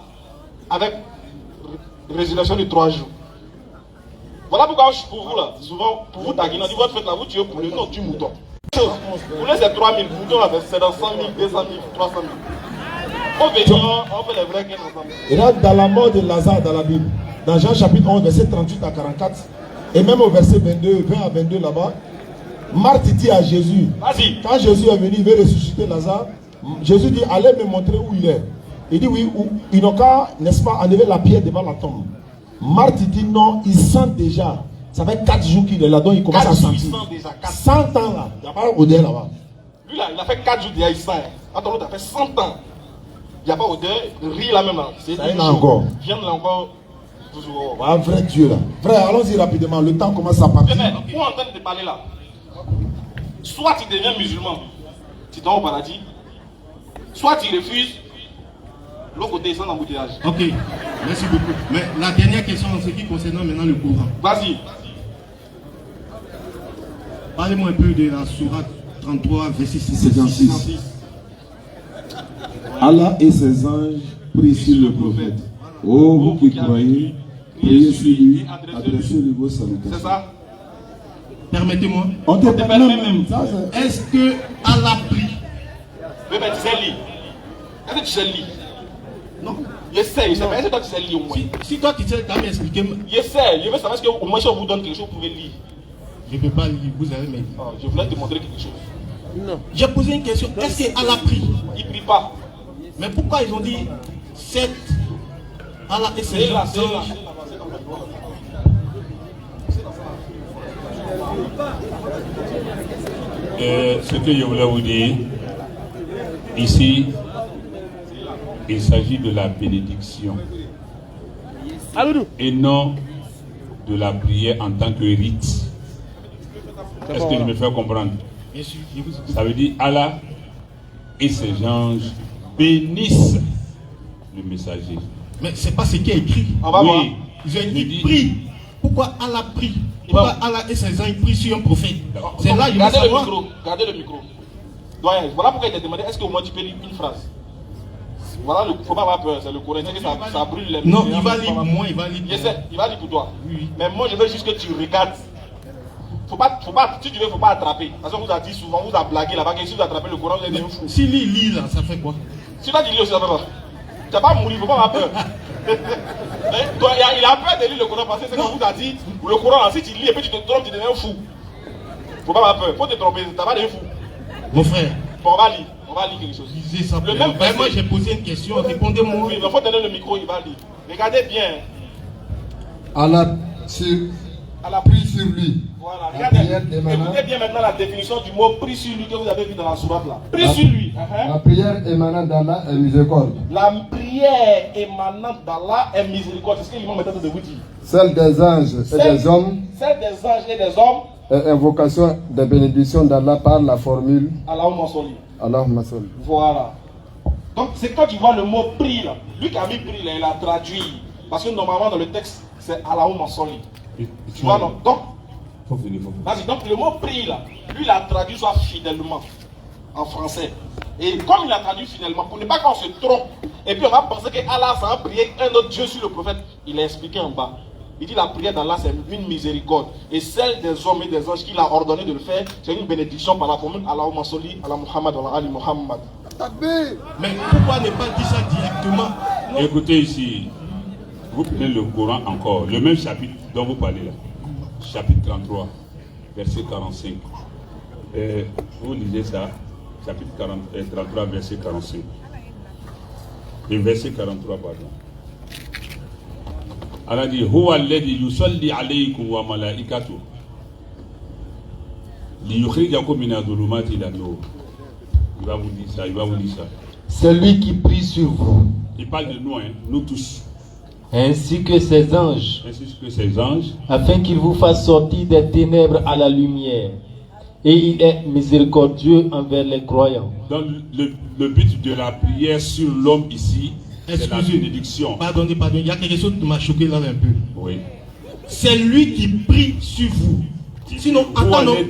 avec résurrection de 3 jours. Voilà pourquoi pour vous là, souvent, pour vous taguiner, on dit votre fête là, vous tuez pour le nom du mouton. Poulet c'est 3 000, mouton là c'est 100 000, 200 000, 300 000. On fait les vrais gains ensemble. Et là, dans la mort de Lazare dans la Bible, dans Jean chapitre 11, verset 38 à 44, et même au verset 22, 20 à 22 là-bas, Marthe dit à Jésus, quand Jésus est venu, il veut ressusciter Lazare, Jésus dit, allez me montrer où il est. Il dit oui, ils n'ont qu'à, n'est-ce pas, enlever la pierre devant la tombe. Marthe dit non, il sent déjà. Ça fait 4 jours qu'il est là, donc il commence à sentir. Il sent déjà 100 ans là, il n'y a pas d'odeur là-bas. Lui là, il a fait 4 jours déjà, il sent. Attends, l'autre a fait 100 ans. Il n'y a pas d'odeur, le riz là même là. C'est là encore. Viens là encore. Toujours. Un vrai Dieu là. Frère, allons-y rapidement, le temps commence à partir. Mais pour entendre te parler là, soit tu deviens musulman, tu tombes au paradis, soit tu refuses. L'autre côté, sans embouteillage. Ok, merci beaucoup. Mais la dernière question en ce qui concerne maintenant le Coran. Vas-y. Parlez-moi un peu de la sourate 33, verset 6. Allah et ses anges prient sur le prophète. Oh, vous qui croyez, priez sur lui, adressez-lui vos salutations. C'est ça? Permettez-moi. On te permet même. Est-ce que Allah prie? Oui, mais tu sais lire. Est-ce que tu sais lire? Non. Je sais, est-ce que toi tu sais lire au moins? Si toi tu sais, tu as m'expliqué. Je sais, je veux savoir est-ce qu'au moins si on vous donne quelque chose, vous pouvez lire. Je ne peux pas lire, vous avez m'aider. Je voulais te montrer quelque chose. Non. J'ai posé une question. Est-ce qu'Allah prie? Il ne prie pas. Mais pourquoi ils ont dit 7 Allah et ses anges? Ce que je voulais vous dire, ici, il s'agit de la bénédiction et non de la prière en tant que rite. Est-ce que je me fais comprendre? Bien sûr. Ça veut dire Allah et ses anges bénissent le messager. Mais c'est pas ce qui est écrit. Oui. Ils ont dit prie. Pourquoi Allah prie? Pourquoi Allah et ses anges prient sur un prophète? C'est là, il va savoir. Gardez le micro. Doyen, voilà pourquoi il t'a demandé est-ce qu'au moins tu peux lire une phrase? Voilà, il ne faut pas avoir peur, c'est le Coran, ça brûle les. Non, il va lire pour moi, il va lire pour moi. Je sais, il va lire pour toi. Oui. Mais moi, je veux juste que tu regardes. Si tu veux, il ne faut pas attraper. Parce qu'on vous a dit souvent, on vous a blagué là-bas, que si vous attrapez le Coran, vous êtes des fous. Si lit là, ça fait quoi? Si toi tu lis aussi, ça fait quoi? Tu n'as pas mourir, il ne faut pas avoir peur. Il a peur de lire le Coran parce que c'est qu'on vous a dit, le Coran, là, si tu lis et puis tu te trompes, tu deviens fou. Il ne faut pas avoir peur, il faut te tromper, tu n'as pas des fous. Mon frère. Bon, on va lire quelque chose. Lisez ça. Moi j'ai posé une question, répondez-moi. Oui, il faut donner le micro, il va lire. Regardez bien. Allah prie sur lui. Voilà, regardez. Écoutez bien maintenant la définition du mot prie sur lui que vous avez vu dans la sourate là. Prie sur lui. La prière émanant d'Allah est miséricorde. La prière émanante d'Allah est miséricorde. C'est ce que l'imam est en train de vous dire. Celle des anges et des hommes. Celle des anges et des hommes. Et invocation des bénédictions d'Allah par la formule Allahumma salli. Allahumma salli. Voilà. Donc c'est quand tu vois le mot prie là. Lui qui a mis prie là, il a traduit. Parce que normalement dans le texte c'est Allahumma salli. Tu vois non? Donc, donc le mot prie là, lui il a traduit ça fidèlement en français. Et comme il a traduit fidèlement, pour ne pas qu'on se trompe, et puis on va penser que Allah ça a prié un autre Dieu sur le prophète, il a expliqué en bas. Il dit la prière d'Allah c'est une miséricorde. Et celle des hommes et des anges qu'il a ordonné de le faire, c'est une bénédiction par la commune Allahumma salli ala Muhammad wa ala ali Muhammad. Mais pourquoi ne pas dire ça directement? Écoutez ici, vous prenez le Coran encore, le même chapitre dont vous parlez là. chapitre 33, verset 45. Vous lisez ça, chapitre 33, verset 45. Le verset 43, pardon. Elle a dit, Huwa alladhi yusalli alaykum wa malaikatu li yukhrijakum min adh-dhulumati ila an-nur. Il va vous dire ça, il va vous dire ça. C'est lui qui prie sur vous. Il parle de nous, hein, nous tous. Ainsi que ses anges. Ainsi que ses anges. Afin qu'il vous fasse sortir des ténèbres à la lumière. Et il est miséricordieux envers les croyants. Donc le but de la prière sur l'homme ici, c'est la bénédiction. Pardonnez, il y a quelque chose qui m'a choqué là un peu. Oui. C'est lui qui prie sur vous. Sinon, en temps normal,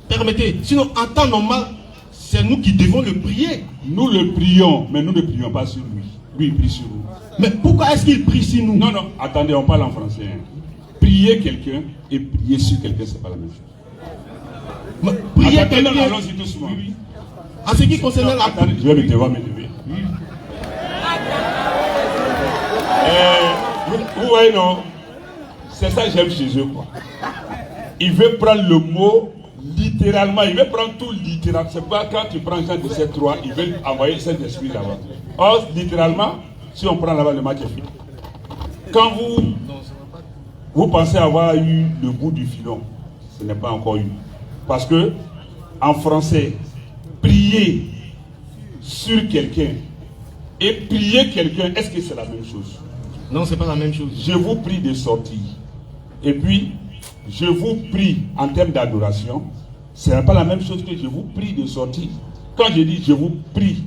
permettez, sinon en temps normal, c'est nous qui devons le prier. Nous le prions, mais nous ne prions pas sur lui. Lui, il prie sur nous. Mais pourquoi est-ce qu'il prie sur nous? Non, non, attendez, on parle en français. Hein. Prier quelqu'un et prier sur quelqu'un, c'est pas la même chose. Prier quelqu'un. Allons-y doucement. Oui. En ce qui concerne la prière. Je vais devoir me lever. Vous voyez, non? C'est ça que j'aime chez eux, quoi. Il veut prendre le mot littéralement, il veut prendre tout littéralement. C'est pas quand tu prends Jean 17:3, il veut envoyer le Saint-Esprit là-bas. Or, littéralement, si on prend là-bas, le match est fini. Quand vous pensez avoir eu le bout du filon, ce n'est pas encore eu. Parce que, en français, prier sur quelqu'un et prier quelqu'un, est-ce que c'est la même chose? Non, c'est pas la même chose. Je vous prie de sortir. Et puis, je vous prie en termes d'adoration. Ce n'est pas la même chose que je vous prie de sortir. Quand je dis je vous prie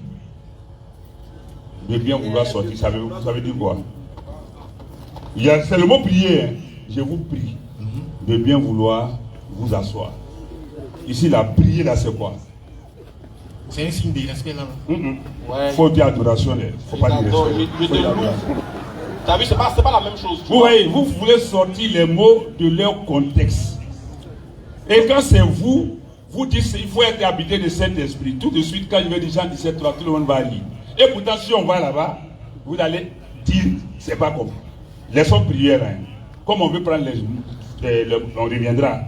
de bien vouloir sortir, ça veut dire quoi? C'est le mot prier. Hein. Je vous prie de bien vouloir vous asseoir. Ici, la prière, là, c'est quoi? C'est un signe de respect là. Ouais. Faut dire adoration, il ne faut pas dire respect. Tu as vu, c'est pas la même chose. Vous voyez, vous voulez sortir les mots de leur contexte. Et quand c'est vous, vous dites qu'il faut être habité de Saint-Esprit. Tout de suite, quand je vais dire Jean 17:3, tout le monde va lire. Et pourtant, si on va là-bas, vous allez dire, c'est pas comme. Laissons prière. Hein. Comme on veut prendre on reviendra.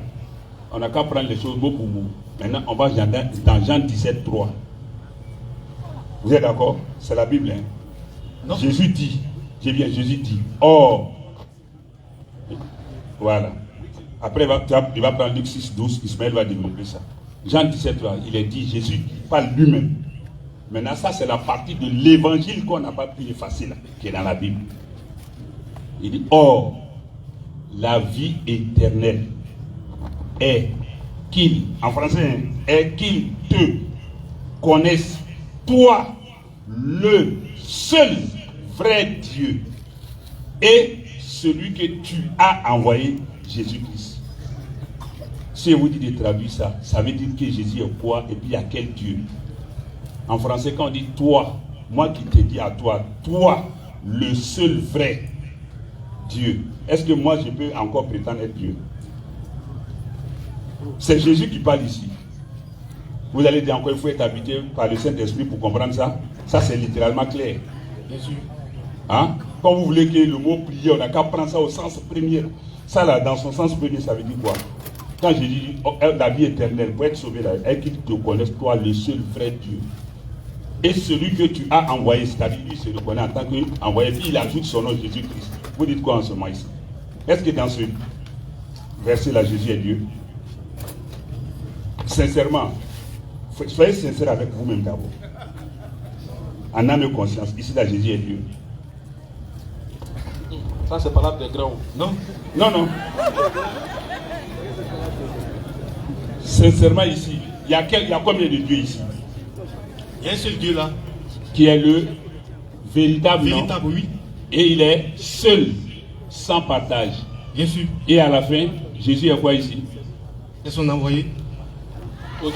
On n'a qu'à prendre les choses beaucoup. Maintenant, on va dans Jean 17:3. Vous êtes d'accord? C'est la Bible. Hein? Non. Jésus dit. Jésus dit. Or. Voilà. Après, il va prendre Luc 6:12. Ismaël va développer ça. Jean 17:3. Il est dit. Jésus parle lui-même. Maintenant, ça, c'est la partie de l'évangile qu'on n'a pas pu effacer là, qui est dans la Bible. Il dit. Or, la vie éternelle est qu'il, en français, est qu'il te connaisse, toi, le seul vrai Dieu, et celui que tu as envoyé, Jésus-Christ. Si je vous dis de traduire ça, ça veut dire que Jésus est quoi, et puis il y a quel Dieu? En français, quand on dit toi, moi qui te dis à toi, toi, le seul vrai Dieu, est-ce que moi je peux encore prétendre être Dieu? C'est Jésus qui parle ici. Vous allez dire encore, il faut être habité par le Saint-Esprit pour comprendre ça. Ça, c'est littéralement clair. Bien sûr. Hein? Quand vous voulez que le mot prier, on n'a qu'à prendre ça au sens premier. Ça, là, dans son sens premier, ça veut dire quoi? Quand je dis la vie éternelle, pour être sauvé, là, est qu'il te connaisse, toi, le seul vrai Dieu. Et celui que tu as envoyé, c'est-à-dire lui se reconnaît en tant qu'envoyé, puis il ajoute son nom, Jésus-Christ. Vous dites quoi en ce moment ici? Est-ce que dans ce verset-là, Jésus est Dieu? Sincèrement, soyez sincères avec vous-même d'abord. En âme et conscience, ici là, Jésus est Dieu. Ça, c'est pas là des grands. Non, non, non. Sincèrement, ici, il y a combien de dieux ici? Il y a un seul Dieu là. Qui est le véritable, oui. Et il est seul, sans partage. Bien sûr. Et à la fin, Jésus est quoi ici? C'est son envoyé. Ok.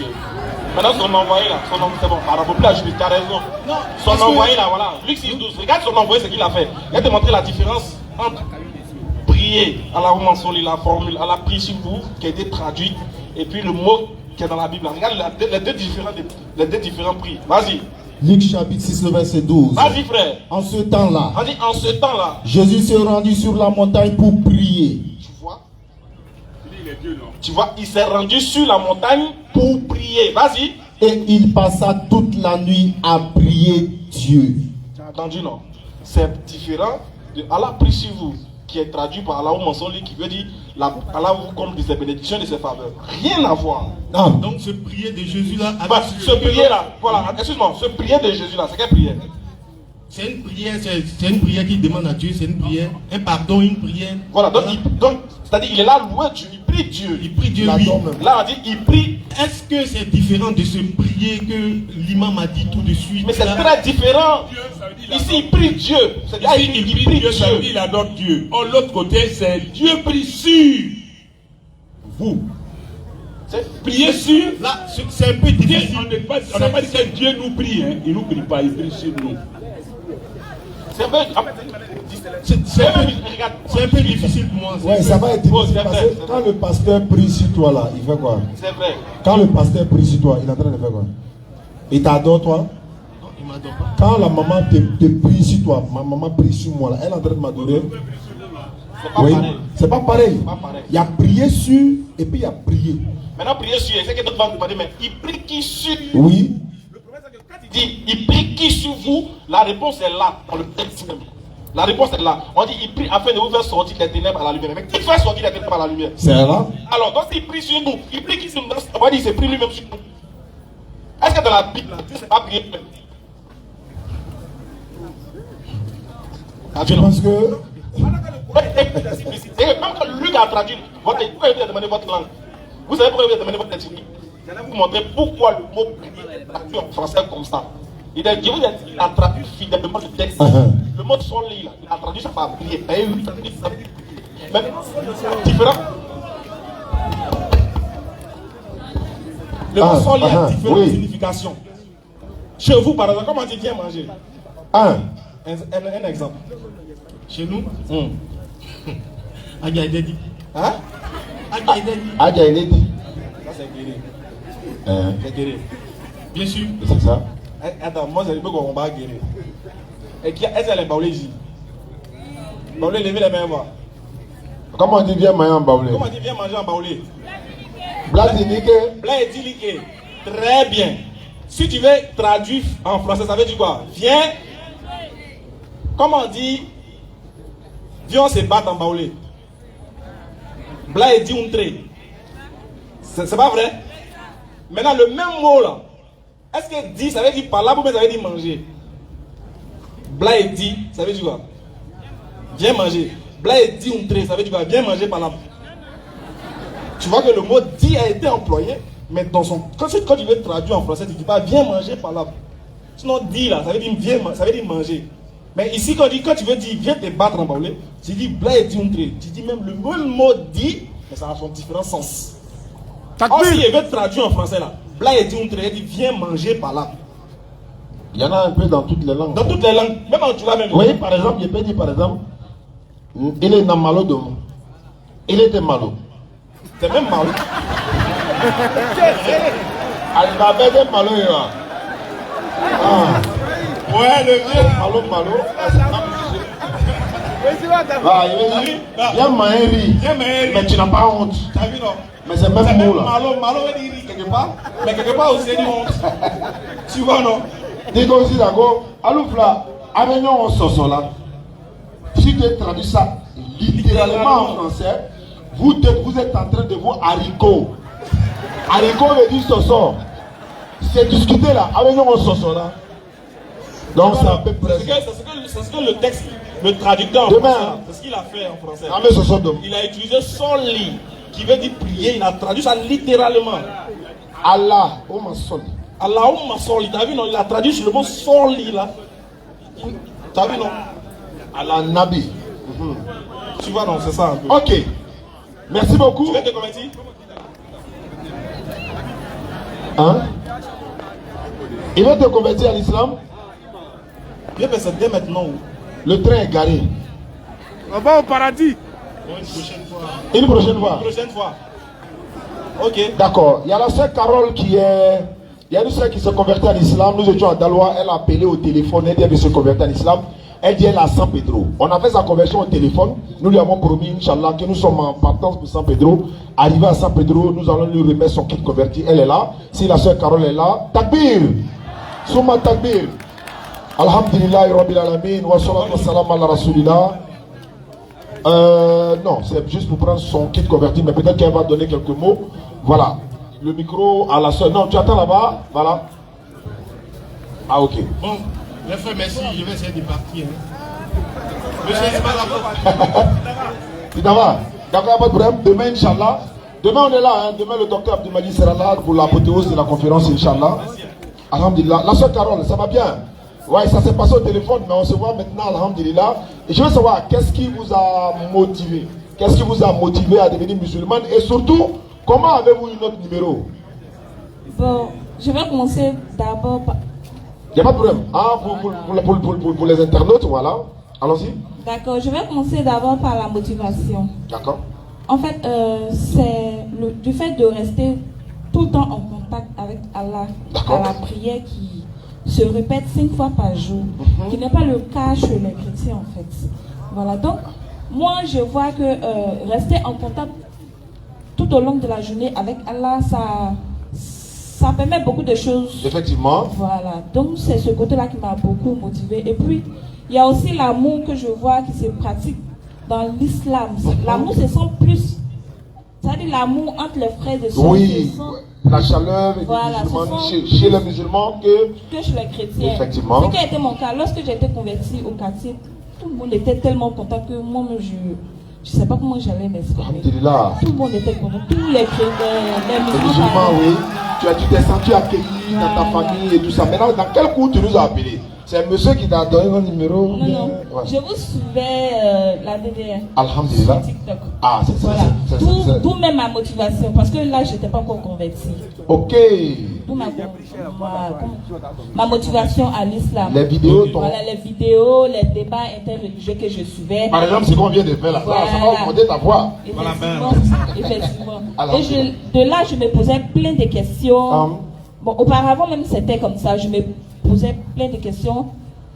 Maintenant, son envoyé là, c'est bon, par rapport à la justice, tu as raison. Non, son envoyé là, voilà. Luc 6:12, regarde son envoyé, ce qu'il a fait. Il a démontré la différence entre prier à la romansoli, la formule, à la prière sur vous, qui a été traduite, et puis le mot qui est dans la Bible. Regarde les deux différents prix. Vas-y. Luc chapitre 6, le verset 12. Vas-y, frère. En ce temps-là, en ce temps-là, Jésus se rendit sur la montagne pour prier. Tu vois? Tu vois, il s'est rendu sur la montagne pour prier. Vas-y. Et il passa toute la nuit à prier Dieu. Tu as entendu, non? C'est différent de Allah prie sur vous, qui est traduit par Allah ou Mansoli, qui veut dire Allah vous compte de ses bénédictions, de ses faveurs. Rien à voir. Non. Donc ce prier de Jésus là. Ce prier là, voilà, excuse-moi, ce prier de Jésus là, c'est quelle prière? C'est une prière qui demande à Dieu, c'est une prière, un pardon, une prière. Voilà, donc c'est-à-dire il est là loué Dieu, il prie Dieu. Il prie Dieu, oui. Là on dit il prie. Est-ce que c'est différent de ce prier que l'imam a dit tout de suite? Mais c'est très différent. Ici il prie Dieu. Ici il prie Dieu, ça veut dire il adore Dieu. De l'autre côté, c'est Dieu prie sur vous. Prier sur. Là, c'est un peu difficile. On n'a pas dit que Dieu nous prie, hein. Il ne nous prie pas, il prie sur nous. C'est un peu difficile pour moi. Ouais, ça va être difficile parce que quand le pasteur prie sur toi là, il fait quoi? C'est vrai. Quand le pasteur prie sur toi, il est en train de faire quoi? Il t'adore toi? Non, il m'adore pas. Quand la maman te prie sur toi, ma maman prie sur moi là, elle est en train de m'adorer. Oui, c'est pas pareil. Il y a prié sur et puis il y a prié. Maintenant prier sur, c'est que d'autres vont demander, mais il prie qui sur? Oui. Il prie qui sur vous? La réponse est là, dans le texte même. La réponse est là. On dit il prie afin de vous faire sortir les ténèbres à la lumière. Mais qui fait sortir les ténèbres à la lumière? C'est là. Alors, donc s'il prie sur nous, il prie qui sur nous? On va dire il s'est pris lui-même sur nous. Est-ce que dans la Bible, Dieu ne s'est pas prié lui-même? Je pense que. Et même quand Luc a traduit, pourquoi il a demandé votre langue? Vous savez pourquoi il a demandé votre ethnie? Je vais vous montrer pourquoi le mot prier est traduit en français comme ça. Il a traduit fidèlement le texte. Le mot soli, il a traduit ça par prier. Même différent. Le mot soli a différentes significations. Chez vous, par exemple, comment on dit viens manger? Un exemple. Chez nous, Adia Ededi. Hein? Adia Ededi. Ça, c'est guéri. Bien sûr. C'est ça. Attends, moi, je veux qu'on va guérir. Et qui est-ce qu'elle est baoulée ici? Baoulé, levez les mains, voir. Comment on dit viens manger en baoulé? Comment on dit viens manger en baoulé? Bladinique. Bladinique. Très bien. Si tu veux traduire en français, ça veut dire quoi? Viens. Comment on dit viens on se battre en baoulé? Bla et dit untré. C'est pas vrai? Maintenant, le même mot là, est-ce que dit, ça veut dire parler ou bien ça veut dire manger? Bla et dit, ça veut dire quoi? Viens manger. Bla et dit untré, ça veut dire quoi? Viens manger par là. Tu vois que le mot dit a été employé, mais dans son. Quand tu veux traduire en français, tu ne dis pas viens manger par là. Sinon, dit là, ça veut dire viens, ça veut dire manger. Mais ici, quand tu veux dire viens te battre en baoulé, tu dis bla et dit untré. Tu dis même le même mot dit, mais ça a son différent sens. Or, si il veut traduire en français là, bla et dit untré, il dit viens manger par là. Il y en a un peu dans toutes les langues. Dans toutes les langues, même en tu vas même. Oui, par exemple, je peux dire par exemple, il est dans malo de moi. Il était malo. C'est même malo. Alphabet de malo, là. Ouais, le vieux. Malo. Il y a Maëri. Mais tu n'as pas honte. T'as vu, non? Mais c'est même mot là. Malo veut dire quelque part. Mais quelque part aussi, il dit honte. Tu vois, non? Dis donc aussi, d'accord. Aloufla, amenons au soso là. Si tu traduis ça littéralement en français, vous êtes en train de vous haricot. Haricot veut dire soso. C'est discuté là. Amenons au soso là. Donc c'est un peu près. C'est ce que le texte, le traducteur en français, c'est ce qu'il a fait en français. Il a utilisé soli, qui veut dire prier. Il a traduit ça littéralement. Allah, oh ma soli. Allah, oh ma soli. T'as vu non? Il a traduit sur le mot soli là. T'as vu non? Allah Nabi. Tu vois non? C'est ça un peu. Ok. Merci beaucoup. Tu veux te convertir? Hein? Il veut te convertir à l'islam? Bien, mais c'est dès maintenant. Le train est garé. On va au paradis. Une prochaine fois. Une prochaine fois. Ok. D'accord. Il y a la sœur Carole qui est. Il y a une sœur qui s'est convertie à l'islam. Nous étions à Daloa. Elle a appelé au téléphone. Elle vient de se convertir à l'islam. Elle dit elle est à San Pedro. On a fait sa conversion au téléphone. Nous lui avons promis, Inch'Allah, que nous sommes en partance pour San Pedro. Arrivé à San Pedro, nous allons lui remettre son kit converti. Elle est là. Si la soeur Carole est là, takbir. Souma takbir. Alhamdulillah, Rabbil Alamin. Wa salatu wa salam ala Rasulillah. Non, c'est juste pour prendre son kit converti, mais peut-être qu'elle va donner quelques mots. Voilà. Le micro à la soeur. Non, tu attends là-bas. Voilà. Ah, ok. Bon, mes frères, merci. Je vais essayer de partir. Monsieur, c'est pas la Tu t'en vas. D'accord, pas de problème. Demain, Inch'Allah. Demain, on est là. Hein. Demain, le docteur Abdelmadi sera là pour l'apothéose de la conférence, Inch'Allah. Alhamdulillah. La soeur Carole, ça va bien? Ouais, ça s'est passé au téléphone, mais on se voit maintenant, alhamdulillah. Et je veux savoir, qu'est-ce qui vous a motivé? Qu'est-ce qui vous a motivé à devenir musulmane? Et surtout, comment avez-vous eu notre numéro? Bon, je vais commencer d'abord par... Il n'y a pas de problème. Ah, pour les internautes, voilà. Allons-y. D'accord, je vais commencer d'abord par la motivation. D'accord. En fait, c'est du fait de rester tout le temps en contact avec Allah, à la prière qui se répète 5 fois par jour, qui n'est pas le cas chez les chrétiens en fait. Voilà, donc moi je vois que rester en contact tout au long de la journée avec Allah, ça permet beaucoup de choses. Effectivement. Voilà, donc c'est ce côté-là qui m'a beaucoup motivé. Et puis, il y a aussi l'amour que je vois qui se pratique dans l'islam. L'amour se sent plus, c'est-à-dire l'amour entre les frères et sœurs. Oui. La chaleur voilà, chez les musulmans que chez les chrétiens. Effectivement. Ce qui a été mon cas. Lorsque j'ai été converti au quartier, tout le monde était tellement content que moi-même, je ne sais pas comment j'allais m'exprimer. Tout le monde était content. Tous les chrétiens, les musulmans, oui. Tu t'es senti accueilli dans ta famille et tout ça. Maintenant, dans quel coup tu nous as appelé? C'est un monsieur qui t'a donné votre numéro? Non, non. Ouais. Je vous suivais la DDR. Alhamdulillah. Sur TikTok. Ah, c'est ça. Voilà. D'où même ma motivation. Parce que là, je n'étais pas encore converti. Ok. D'où ma motivation à l'islam. Les vidéos, voilà, les vidéos, les débats interreligieux que je suivais. Par exemple, c'est qu'on vient de faire là. Voilà. Ça va augmenter ta voix. Effectivement. Et de là, je me posais plein de questions. Bon, auparavant, même, c'était comme ça. Je me posais plein de questions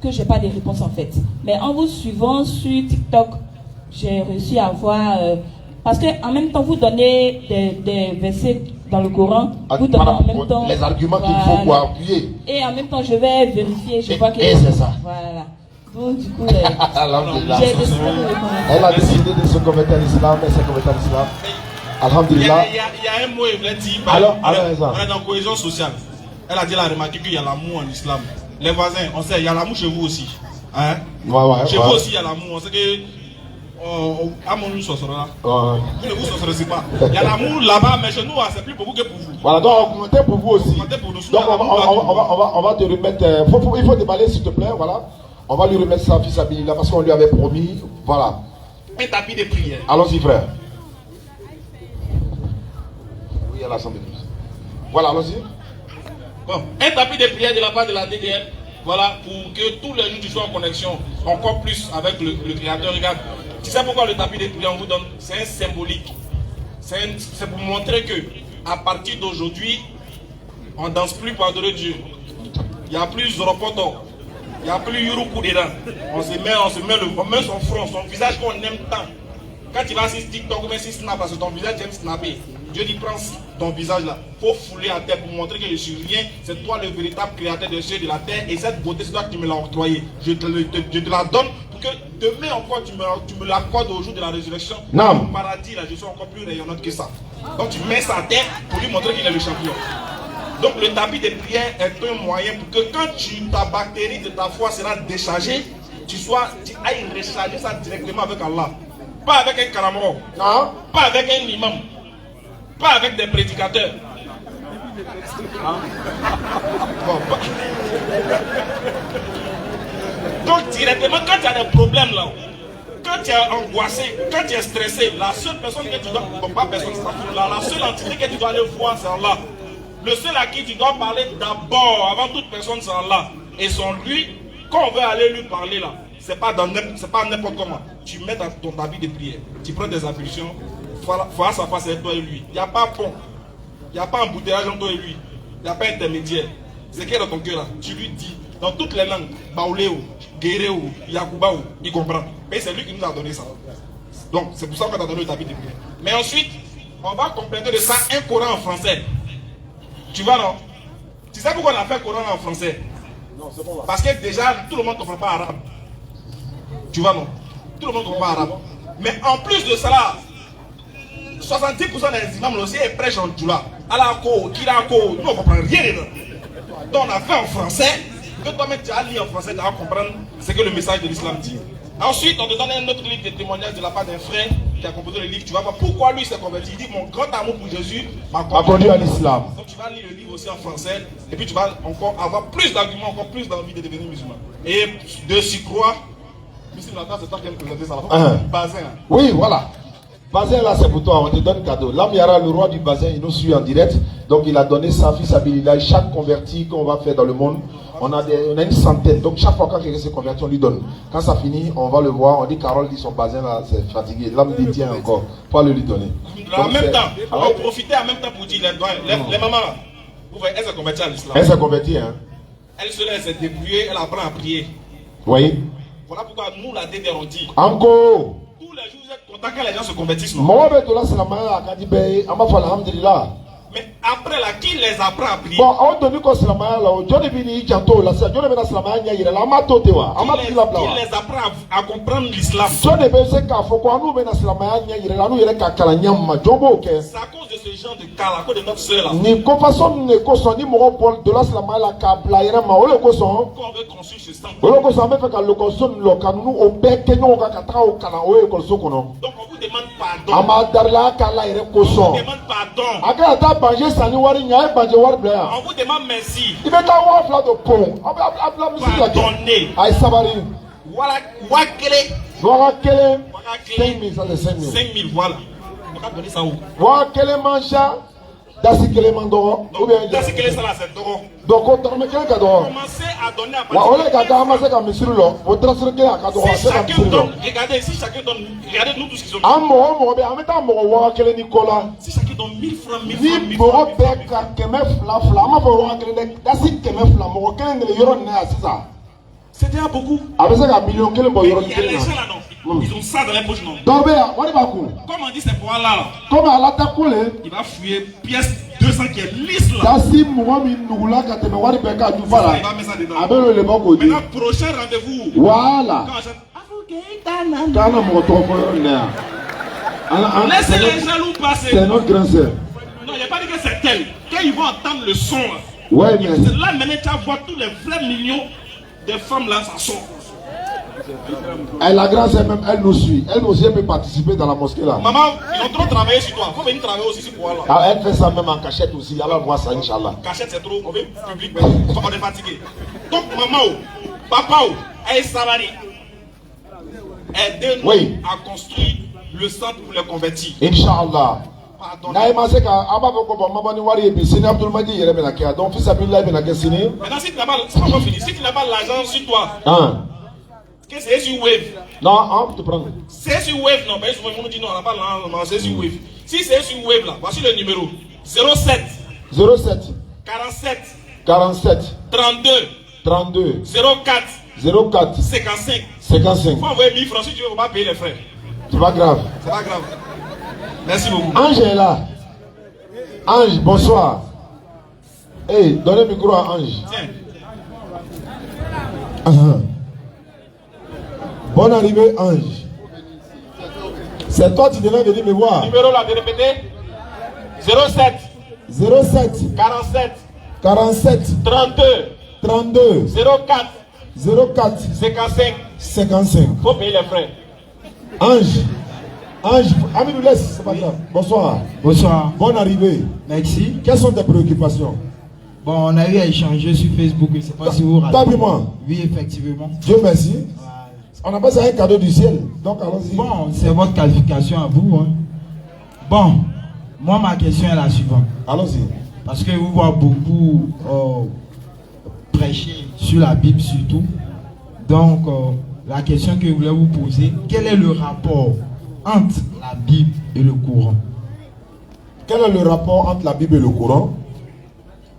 que je n'ai pas de réponse en fait. Mais en vous suivant sur TikTok, j'ai réussi à voir... parce qu'en même temps, vous donnez des versets dans le Coran. Vous donnez en même temps... Les arguments qu'il faut pour appuyer. Et en même temps, je vais vérifier. Je vois que... Et c'est ça. Voilà. Donc, du coup, j'ai décidé de le Elle a décidé de se convertir à l'islam. Elle s'est convertie à l'islam. Alhamdulillah. Il y a un mot, il voulait dire. Alors, on est dans cohésion sociale. Elle a dit, elle a remarqué qu'il y a l'amour en islam. Les voisins, on sait, il y a l'amour chez vous aussi. Hein? Chez vous aussi, il y a l'amour. On sait que. À mon nous là. Vous ne vous sorcerez pas. Il y a l'amour là-bas, mais chez nous, c'est plus pour vous que pour vous. Voilà, donc on comptait pour vous aussi. Donc on va te remettre. Il faut déballer, s'il te plaît. Voilà. On va lui remettre sa fille Sabine là parce qu'on lui avait promis. Voilà. Un tapis de prière. Allons-y, frère. Oui, à l'Assemblée. Voilà, allons-y. Bon, un tapis de prière de la part de la DDR, voilà, pour que tous les jours tu sois en connexion encore plus avec le Créateur. Regarde, tu sais pourquoi le tapis de prière on vous donne? C'est un symbolique. C'est pour montrer que à partir d'aujourd'hui, on ne danse plus pour adorer Dieu. Il n'y a plus Zoropoto, il n'y a plus Yuruku dedans. On met son front, son visage qu'on aime tant. Quand tu vas sur TikTok ou même sur Snap, parce que ton visage aime snapper. Dieu dit prends ton visage là, faut fouler à terre pour montrer que je suis rien. C'est toi le véritable créateur des cieux et de la terre. Et cette beauté, c'est toi qui me l'as octroyée. Je te la donne pour que demain encore tu me l'accordes au jour de la résurrection. Non. Au paradis là, je suis encore plus rayonnante que ça. Donc tu mets ça à terre pour lui montrer qu'il est le champion. Donc le tapis de prière est un moyen pour que quand ta bactérie de ta foi sera déchargée, tu ailles recharger ça directement avec Allah. Pas avec un calamaro. Non. Pas avec un imam. Pas avec des prédicateurs. Donc directement, quand tu as des problèmes là, quand tu es angoissé, quand tu es stressé, la seule personne que tu dois... Bon, pas personne, la seule entité que tu dois aller voir, c'est Allah. Le seul à qui tu dois parler d'abord, avant toute personne, c'est Allah. Et sans lui, quand on veut aller lui parler là, c'est pas n'importe comment. Tu mets dans ton habit de prière, tu prends des impulsions, face à face avec toi et lui. Il n'y a pas pont, il n'y a pas embouteillage entre toi et lui, il n'y a pas intermédiaire. ce qui est dans ton cœur là, tu lui dis dans toutes les langues, Baoléo, Guéréo, Yakubaou, il comprend. Mais c'est lui qui nous a donné ça. Donc c'est pour ça qu'on a donné le tapis de prière. Mais ensuite, on va compléter de ça un Coran en français. Tu vois non? Tu sais pourquoi on a fait Coran en français? Non, c'est bon là. Parce que déjà, tout le monde ne comprend pas arabe. Tu vois non? Tout le monde ne comprend pas arabe. Mais en plus de cela, 70% des imams aussi prêchent en Djoula. Alako, Kirako, nous on ne comprend rien dedans. Donc on a fait en français, que toi-même tu as lu en français, tu vas comprendre ce que le message de l'islam dit. Ensuite, on te donne un autre livre de témoignages de la part d'un frère qui a composé le livre. Tu vas voir pourquoi lui s'est converti. Il dit mon grand amour pour Jésus m'a conduit à l'islam. Donc tu vas lire le livre aussi en français et puis tu vas encore avoir plus d'arguments, encore plus d'envie de devenir musulman. Et de s'y croire, ici maintenant c'est toi qui aimes présenter ça. Bazin. Oui, voilà. Bazin là c'est pour toi, on te donne cadeau. Là, Miara, le roi du Bazin, il nous suit en direct. Donc il a donné sa fils Abilillah. Chaque converti qu'on va faire dans le monde, on a une centaine. Donc chaque fois quand quelqu'un se convertit, on lui donne. Quand ça finit, on va le voir. On dit Carole dit son Bazin là, c'est fatigué. Là, il dit tiens encore. Faut le lui donner. Donc, en même temps, on va profiter en même temps pour dire les mamans là, vous voyez, elle s'est convertie à l'islam. Elle s'est convertie, hein. Elle se laisse débrouiller, elle apprend à prier. Oui. Voilà pourquoi nous la DDR on dit. Encore. Tous les jours vous êtes contents quand les gens se convertissent. Non? Mais après là, qui les apprend à prier? Bon, on donne quoi c'est la manière là? Johnny Bini, Janto, la Johnny Bina c'est la manière il est là, Amato Tewa, Amati la blanc. Qui les apprend à comprendre l'islam? Johnny Bina c'est qu'à faut quoi nous Bina c'est la manière il est là, nous il est qu'à Kalanyama, Jombo ok. C'est à cause de ce genre de cas là, à cause de notre soeur là. Ni façon ni caution ni mon Paul de là c'est la manière là qu'à il est ma ole caution. Quand on veut construire ce centre. Ole caution mais fait qu'à le caution local nous au bec que nous qu'à tra au Kala ole caution kono. Donc on vous demande pardon. Amadarla Kala il est caution. On vous demande pardon. Aka ta banger saniwari nya banger war bla. On vous demande merci. Il met ta wa fla de pont. Abla musique là. Pardonnez. Ay sabari. Voilà, Wakele. Wakele. 5 000 ça c'est 5 000. 5 000 voilà. On va donner ça où? Wakele mancha. Dasi kele mandoro. Donc dasi kele ça là c'est doro. Donc on termine quel cadeau? Commencez à donner à partir. Wa ole gada amase ka misiri lo. Vous transférez à cadeau. Si chacun donne, regardez, si chacun donne, regardez nous tous qui sommes. Amo be ameta mo Wakele Nicolas. Si chacun donne 1000 francs, 1000 francs. Ni mo be ka keme fla fla ma bo Wakele dasi keme fla mo kele le yoro na sisa. C'est déjà beaucoup. Avec ça, un million, quel est le boyau? Il y a les gens là, non. Ils ont ça dans les poches, non. Donc, comme on dit, c'est pour Allah là. Comme Allah t'a coulé. Il va fouiller pièce 200 qui est lisse là. Il va mettre ça dedans. Maintenant, prochain rendez-vous. Voilà. Laissez les jaloux passer. C'est notre grand sœur. Non, il n'y a pas dit que c'est elle. Quand ils vont entendre le son là. Ouais, mais. C'est là maintenant tu vas voir tous les vrais millions de femmes là, ça sort. Et la grâce elle-même, elle nous suit. Elle aussi elle peut participer dans la mosquée là. Maman, ils ont trop travaillé sur toi. Il faut venir travailler aussi sur toi là. Ah, elle fait ça même en cachette aussi. Elle va voir ça, Inch'Allah. Cachette c'est trop. On veut public, on est fatigué. Donc maman, papa, elle savait. Aidez-nous à construire le centre pour les convertis. Inch'Allah. Maintenant si tu n'as pas l'argent sur toi, qu'est-ce que c'est sur Wave? Non, tu prends. C'est sur Wave, non, mais souvent on dit non, on n'a pas l'argent, non, c'est sur Wave. Si c'est sur Wave là, voici le numéro 07 47 32 04 55. Faut envoyer 1000 francs si tu veux pas payer les frais. C'est pas grave. C'est pas grave. Merci beaucoup. Ange est là. Ange, bonsoir. Hey, donnez le micro à Ange. Tiens. Bonne arrivée, Ange. C'est toi qui devais venir me voir. Numéro là, de répéter 07 47 32 04 55. Faut payer les frais. Ange, Ami nous laisse, c'est pas grave. Bonsoir. Bonsoir. Bonne arrivée. Merci. Quelles sont tes préoccupations? Bon, on a eu à échanger sur Facebook, je ne sais pas si vous vous rappelez. Moi. Oui, effectivement. Dieu merci. On a passé un cadeau du ciel. Donc allons-y. Bon, c'est votre qualification à vous. Hein. Bon, moi ma question est la suivante. Allons-y. Parce que vous voyez beaucoup prêcher sur la Bible surtout. Donc, la question que je voulais vous poser, quel est le rapport entre la Bible et le Coran? Quel est le rapport entre la Bible et le Coran?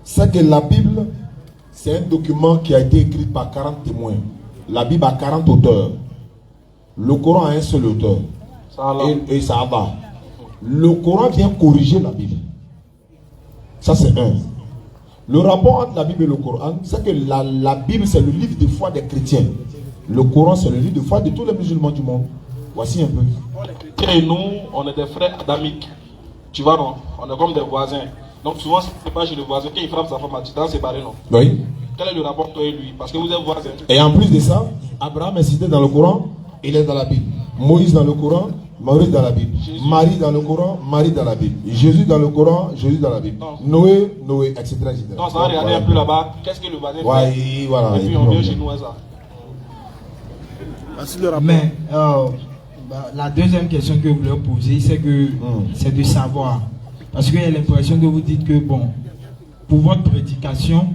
C'est que la Bible c'est un document qui a été écrit par 40 témoins. La Bible a 40 auteurs. Le Coran a un seul auteur. Et ça va. Le Coran vient corriger la Bible. Ça, c'est un. Le rapport entre la Bible et le Coran, c'est que la Bible, c'est le livre de foi des chrétiens. Le Coran, c'est le livre de foi de tous les musulmans du monde. Voici un peu. Et nous, on est des frères adamiques. Tu vois, non? On est comme des voisins. Donc souvent, c'est pas chez le voisin. Quand il frappe sa femme, tu t'en séparer, non? Oui. Quel est le rapport toi et lui? Parce que vous êtes voisins. Et en plus de ça, Abraham est cité dans le Coran, il est dans la Bible. Moïse dans le Coran, Moïse dans la Bible. Jésus. Marie dans le Coran, Marie dans la Bible. Jésus dans le Coran, Jésus dans la Bible. Non. Noé, Noé, etc. Non, ça va regarder un peu là-bas. Qu'est-ce que le voisin fait? Voilà. Et puis on vient chez nous, ça. Mais la deuxième question que je voulais poser, c'est que c'est de savoir. Parce qu'il y a l'impression que vous dites que, bon, pour votre prédication,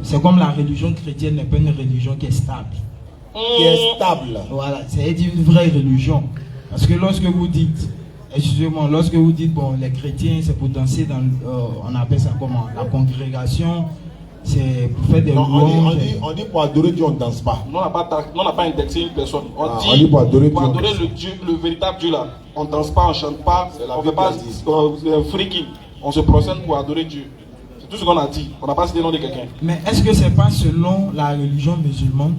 c'est comme la religion chrétienne n'est pas une religion qui est stable. Qui est stable. Voilà, c'est une vraie religion. Parce que lorsque vous dites, excusez-moi, lorsque vous dites, bon, les chrétiens, c'est pour danser dans, on appelle ça comment? La congrégation, c'est pour faire des louanges. On dit pour adorer Dieu, on ne danse pas. Nous, on n'a pas indexé une personne. On dit pour adorer Dieu, le Dieu, le véritable Dieu là. On ne danse pas, on ne chante pas, on ne fait pas freaking. On se procède pour adorer Dieu. C'est tout ce qu'on a dit. On n'a pas cité le nom de quelqu'un. Mais est-ce que c'est pas selon la religion musulmane?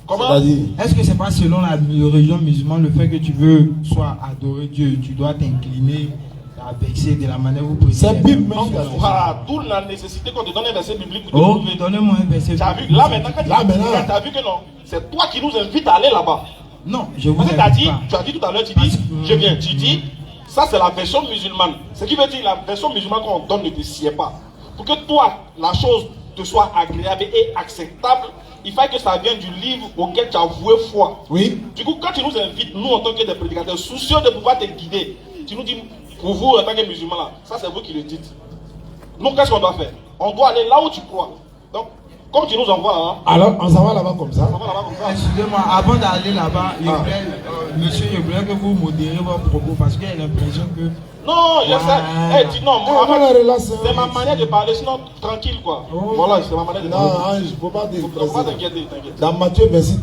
Comment? Est-ce que c'est pas selon la religion musulmane le fait que tu veux soit adorer Dieu, tu dois t'incliner à vexer de la manière où vous précisez? C'est Bible même. Voilà, d'où la nécessité qu'on te donne un verset biblique. Oh, donnez-moi un verset biblique. Là maintenant, quand tu as vu que non, c'est toi qui nous invites à aller là-bas. Non, je vous invite pas. Tu pas. as dit tout à l'heure, tu dis, je viens, tu dis, ça c'est la version musulmane. Ce qui veut dire la version musulmane qu'on donne ne te sied pas. Pour que toi, la chose te soit agréable et acceptable, il faut que ça vienne du livre auquel tu as voué foi. Oui. Du coup, quand tu nous invites, nous en tant que des prédicateurs, soucieux de pouvoir te guider, tu nous dis, pour vous en tant que musulmans là, ça c'est vous qui le dites. Nous, qu'est-ce qu'on doit faire? On doit aller là où tu crois. Donc, comme tu nous envoies là. Alors, on s'en va là-bas comme ça. Excusez-moi, avant d'aller là-bas, monsieur, je voulais que vous modérez vos propos parce qu'il y a l'impression que. Non, je sais. Dis non, moi, c'est ma manière de parler, sinon tranquille quoi. Voilà, c'est ma manière de parler. Non, je ne peux pas dire. Faut pas t'inquiéter, t'inquiète. Dans Matthieu 26,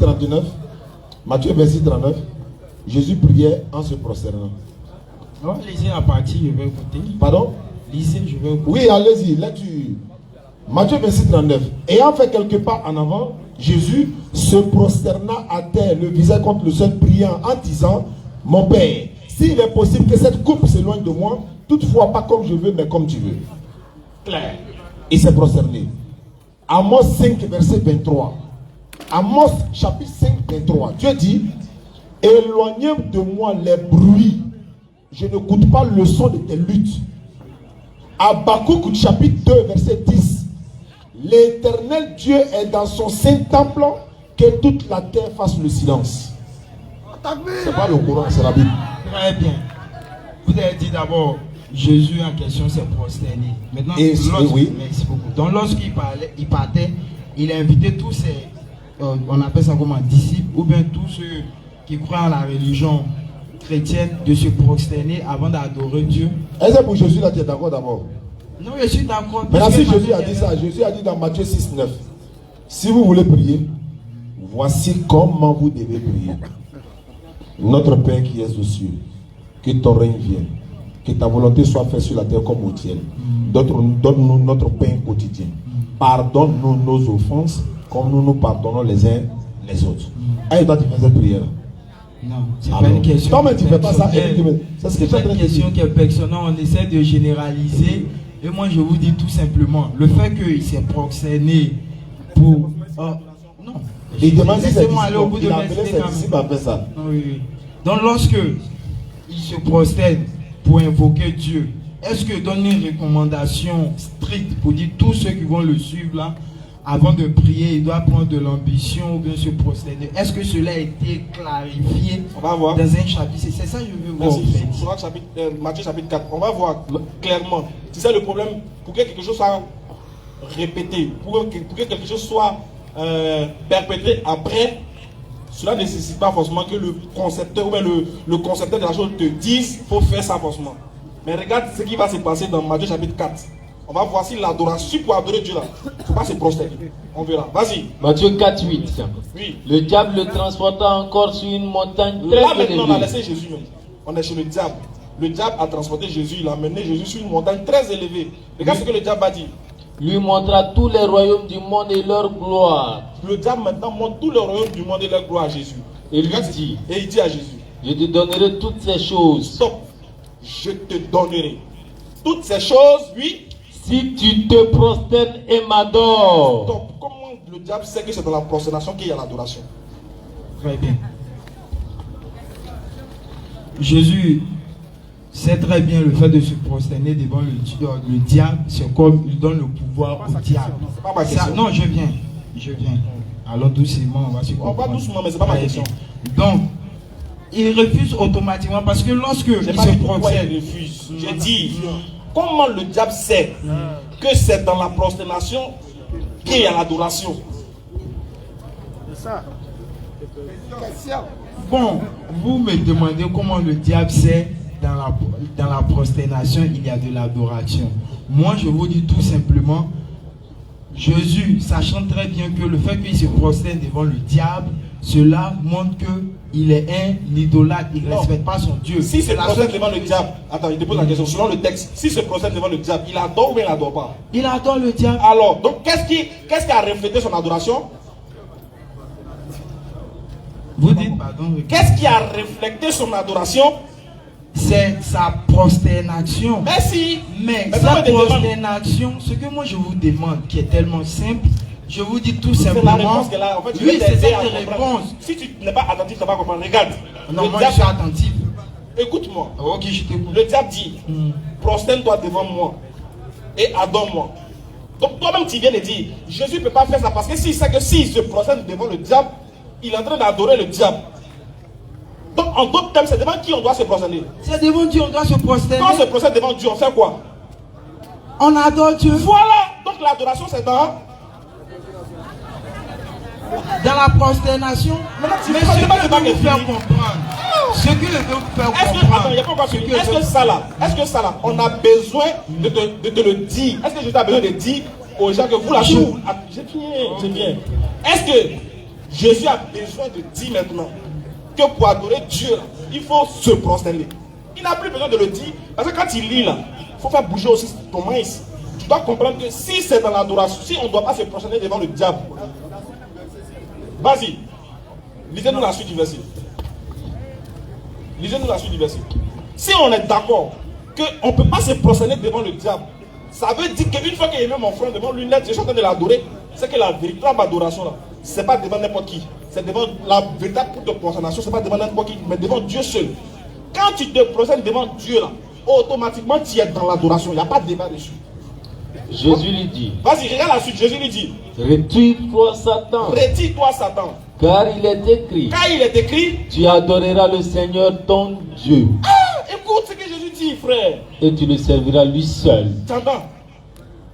39, Jésus priait en se prosternant. Non, lisez la partie, je vais écouter. Pardon? Lisez, je vais écouter. Oui, allez-y, lecture. Matthieu 26, 39. Ayant fait quelques pas en avant, Jésus se prosterna à terre, le visage contre le sol, priant en disant, mon Père, s'il est possible que cette coupe s'éloigne de moi, toutefois pas comme je veux, mais comme tu veux. Clair. Il s'est prosterné. Amos 5, verset 23. Amos chapitre 5, 23. Dieu dit, éloignez de moi les bruits. Je n'écoute pas le son de tes luttes. Habakkuk chapitre 2, verset 10. L'éternel Dieu est dans son saint temple, que toute la terre fasse le silence. C'est pas le Coran, c'est la Bible. Très bien. Vous avez dit d'abord, Jésus en question s'est prosterné. Maintenant, oui. Merci beaucoup. Donc lorsqu'il parlait, il partait, il a invité tous ses, on appelle ça comment, disciples, ou bien tous ceux qui croient en la religion chrétienne, de se prosterner avant d'adorer Dieu. Est-ce que pour Jésus là tu es d'accord d'abord? Non, je suis d'accord. Maintenant si Jésus a dit ça, Jésus a dit dans Matthieu 6, 9, si vous voulez prier, voici comment vous devez prier. Notre Père qui es aux cieux, que ton règne vienne, que ta volonté soit faite sur la terre comme au ciel. Donne-nous notre pain quotidien. Pardonne-nous nos offenses comme nous nous pardonnons les uns les autres. Et toi tu fais cette prière. Non, c'est pas une question. Non, mais tu fais pas ça. C'est pas une question qui est personnelle. On essaie de généraliser. Et moi, je vous dis tout simplement, le fait qu'il s'est prosterné pour. Non. Il demande si c'est aller au bout de ça. Oui. Donc, lorsque il se prosterne pour invoquer Dieu, est-ce que donne une recommandation stricte pour dire tous ceux qui vont le suivre là, avant de prier, il doit prendre de l'ambition ou bien se prosterner? Est-ce que cela a été clarifié dans un chapitre? C'est ça que je veux voir. Matthieu chapitre 4, on va voir clairement. C'est ça le problème. Pour que quelque chose soit répété, pour que quelque chose soit perpétré après, cela ne nécessite pas forcément que le concepteur ou bien le concepteur de la chose te dise qu'il faut faire ça forcément. Mais regarde ce qui va se passer dans Matthieu chapitre 4. On va voir si l'adoration pour adorer Dieu là, il ne faut pas se prosterner. On verra. Vas-y. Matthieu 4, 8. Oui. Le diable le transporta encore sur une montagne très Là maintenant, on a élevée. laissé Jésus même. On est chez le diable. Le diable a transporté Jésus, il a mené Jésus sur une montagne très élevée. Regarde ce que le diable a dit. Lui montra tous les royaumes du monde et leur gloire. Le diable maintenant montre tous les royaumes du monde et leur gloire à Jésus. Et lui dit, et il dit à Jésus, je te donnerai toutes ces choses. Stop. Je te donnerai toutes ces choses, oui. Si tu te prosternes et m'adores. Stop. Comment le diable sait que c'est dans la prosternation qu'il y a l'adoration? Très bien. Jésus sait très bien le fait de se prosterner devant le diable, c'est comme il donne le pouvoir au diable. C'est pas ma question. Non, je viens. Alors doucement, on va se comprendre. On va doucement, mais c'est pas ma question. Donc, il refuse automatiquement parce que lorsque il se prosterne, il refuse. J'ai dit, comment le diable sait que c'est dans la prosternation qu'il y a l'adoration? C'est ça. Bon, vous me demandez comment le diable sait dans la prosternation il y a de l'adoration. Moi, je vous dis tout simplement, Jésus, sachant très bien que le fait qu'il se prosterne devant le diable, cela montre qu'il est un idolâtre, il ne respecte pas son Dieu. Si se prosterne devant le diable, attends, il te pose la question, selon le texte, si se prosterne devant le diable, il adore ou il n'adore pas? Il adore le diable. Alors, donc qu'est-ce qui a reflété son adoration? Vous dites, pardon. Qu'est-ce qui a reflété son adoration? C'est sa prosternation. Merci. Mais sa prosternation, ce que moi je vous demande, qui est tellement simple, je vous dis tout simplement. C'est la réponse qu'elle a. En fait, oui, c'est cette réponse. Si tu n'es pas attentif, tu ne vas pas comprendre. Regarde. Non, moi je suis attentif. Écoute-moi. Ok, je t'écoute. Le diable dit, prosterne-toi devant moi et adore-moi. Donc toi-même tu viens de dire, Jésus ne peut pas faire ça parce que s'il sait que s'il se prosterne devant le diable, il est en train d'adorer le diable. Donc en d'autres termes, c'est devant qui on doit se prosterner? C'est devant Dieu, on doit se prosterner. Quand on se prosterne devant Dieu, on fait quoi? On adore Dieu. Voilà. Donc l'adoration c'est dans la prosternation. Mais ce que je veux vous faire comprendre, ce que je veux vous faire comprendre. Attends, il n'y a pas encore fini. Est-ce que ça là, on a besoin de te le dire? Est-ce que Jésus a besoin de dire aux gens que vous là, j'ai fini. Est-ce que Jésus a besoin de dire maintenant que pour adorer Dieu, il faut se prosterner? Il n'a plus besoin de le dire. Parce que quand il lit là, il faut faire bouger aussi ton maïs. Tu dois comprendre que si c'est dans l'adoration, si on ne doit pas se prosterner devant le diable. Vas-y. Lisez-nous la suite du verset. Lisez-nous la suite du verset. Si on est d'accord qu'on ne peut pas se prosterner devant le diable, ça veut dire qu'une fois qu'il met mon frère devant lui, je suis en train de l'adorer, c'est que la véritable adoration là, c'est pas devant n'importe qui. C'est devant la véritable de prosternation, c'est pas devant n'importe qui, mais devant Dieu seul. Quand tu te prosternes devant Dieu là, automatiquement tu es dans l'adoration, il n'y a pas de débat dessus. Jésus lui dit. Vas-y, regarde la suite, Jésus lui dit. Retire-toi Satan. Retire-toi Satan. Car il est écrit. Car il est écrit. Tu adoreras le Seigneur ton Dieu. Ah, écoute ce que Jésus dit, frère. Et tu le serviras lui seul. T'entends?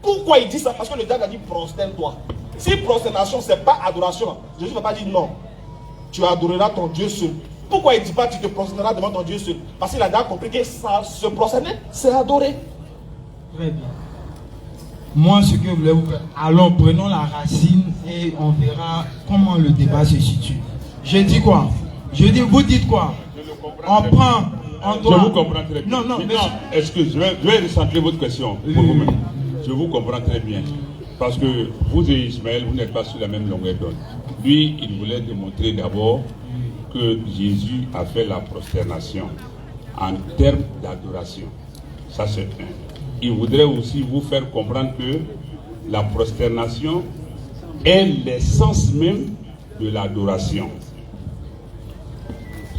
Pourquoi il dit ça? Parce que le diable a dit prosterne-toi. Si prosternation c'est pas adoration, Jésus ne va pas dire non. Tu adoreras ton Dieu seul. Pourquoi il ne dit pas tu te prosterneras devant ton Dieu seul? Parce qu'il a déjà compris que ça, se prosterner, c'est adorer. Très bien. Moi, ce que je voulais vous faire, alors prenons la racine et on verra comment le débat se situe. Je dis quoi? Je dis, vous dites quoi? On prend, on doit... Je vous comprends très bien. Non, excusez, je vais recentrer votre question pour vous-même. Je vous comprends très bien. Parce que vous et Ismaël, vous n'êtes pas sur la même longueur d'onde. Lui, il voulait démontrer d'abord que Jésus a fait la prosternation en termes d'adoration. Ça, c'est un. Il voudrait aussi vous faire comprendre que la prosternation est l'essence même de l'adoration.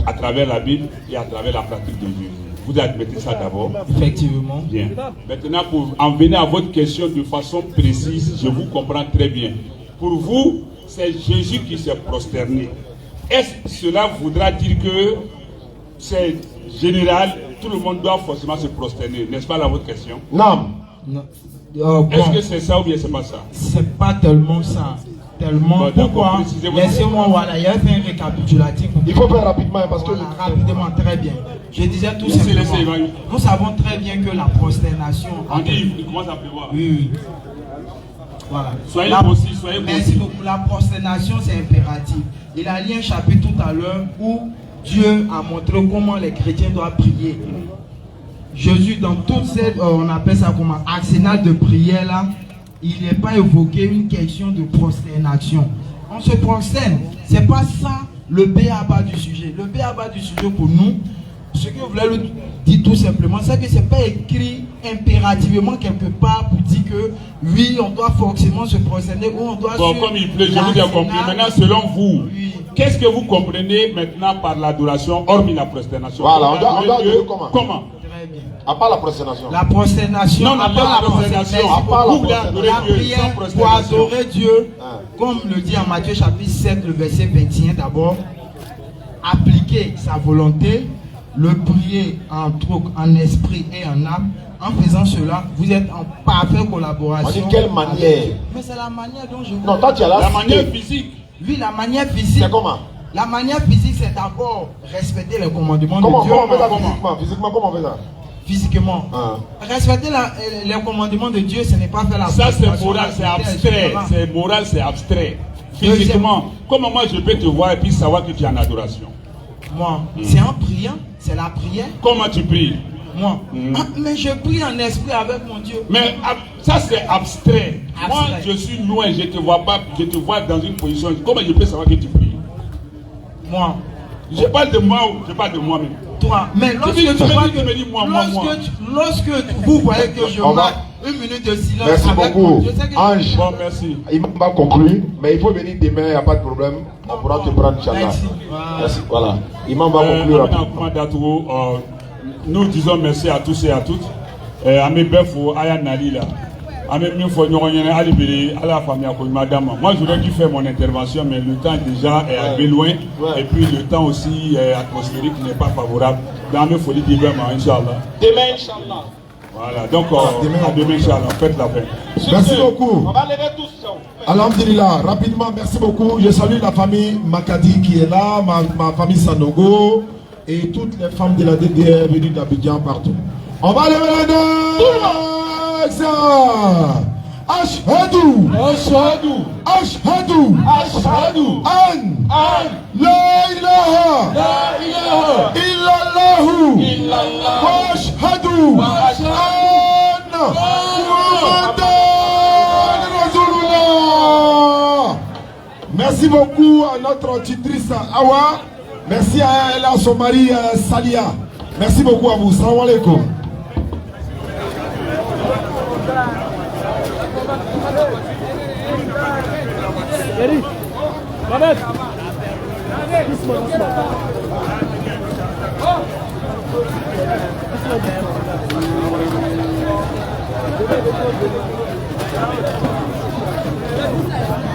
À travers la Bible et à travers la pratique de Jésus. Vous admettez ça d'abord? Effectivement. Bien. Maintenant, pour en venir à votre question de façon précise, je vous comprends très bien. Pour vous, c'est Jésus qui s'est prosterné. Est-ce que cela voudra dire que c'est général, tout le monde doit forcément se prosterner? N'est-ce pas là votre question? Non. Est-ce que c'est ça ou bien c'est pas ça? C'est pas tellement ça. tellement. Bon, Pourquoi? précisez-moi. Laissez-moi, voilà, il y a fait un récapitulatif. Il faut faire rapidement parce que... Voilà, rapidement, très bien. Je disais tout Laissez, simplement. laissez, Nous savons très bien que la prosternation... On dit, il commence à pleuvoir. Oui. Voilà. Soyez possible, soyez Merci possible. beaucoup. La prosternation, c'est impératif. Il a lu un chapitre tout à l'heure où Dieu a montré comment les chrétiens doivent prier. Jésus, dans toute cette, on appelle ça comment, arsenal de prière là, il n'est pas évoqué une question de prosternation. On se prosterne. C'est pas ça le b.a.-ba du sujet. Le b.a.-ba du sujet pour nous, ce que je voulais le dire tout simplement, c'est que c'est pas écrit impérativement quelque part pour dire que oui, on doit forcément se prosterner ou on doit... Bon, comme il plaît, je vous ai compris. Maintenant, selon vous, qu'est-ce que vous comprenez maintenant par l'adoration, hormis la prosternation? Voilà, on doit dire comment. Comment? Très bien. À part la prosternation. La prosternation. Non, à part la prosternation. À part la Vous voulez adorer La Dieu prière sans pour prosternation. adorer Dieu, comme le dit en Matthieu chapitre 7, le verset 21 d'abord, appliquer sa volonté, le prier en esprit et en âme. En faisant cela, vous êtes en parfaite collaboration. On dit quelle manière? Mais c'est la manière dont je vous... Non, toi tu as la manière physique. Oui, la manière physique. C'est comment? La manière physique, c'est d'abord respecter les commandements de Dieu. Comment on fait ça physiquement? Physiquement, comment on fait ça? Physiquement. Respecter les commandements de Dieu, ce n'est pas faire la... Ça c'est moral, c'est abstrait. C'est moral, c'est abstrait. Physiquement, comment moi je peux te voir et puis savoir que tu es en adoration? Moi, c'est en priant, c'est la prière. Comment tu pries? Moi, mais je prie en esprit avec mon Dieu. Mais ça c'est abstrait. Moi je suis loin, je te vois pas, je te vois dans une position. Comment je peux savoir que tu pries? Moi. Je parle de moi ou je parle de moi-même? Toi, mais lorsque lorsque vous voyez que je marque une minute de silence. Merci beaucoup. Ange, bon, merci. Il m'a pas conclu, mais il faut venir demain, il n'y a pas de problème. On pourra te prendre, Inch'Allah. Merci. Voilà. Il m'a pas conclu rapidement. Nous disons merci à tous et à toutes. Moi j'aurais dû faire mon intervention, mais le temps déjà est arrivé loin. Et puis le temps aussi atmosphérique n'est pas favorable. Dans mes folies d'hiver, Inch'Allah. Demain, Inch'Allah. Voilà, donc à demain, Inch'Allah, faites la paix. Merci beaucoup. On va lever tous. Alhamdulillah, rapidement, merci beaucoup. Je salue la famille Makadi qui est là, ma famille Sanogo et toutes les femmes de la DDR venues d'Abidjan partout. On va lever les deux. Ashhadu, Ashhadu, Ashhadu, Ashhadu, An, La ilaha, illallahu, wa ashhadu, Anna, Muhammadan Rasulullah. Merci beaucoup à notre tutrice Awa. Merci à elle, à son mari Salia. Merci beaucoup à vous. Salam alaikum. Eric, Mohamed.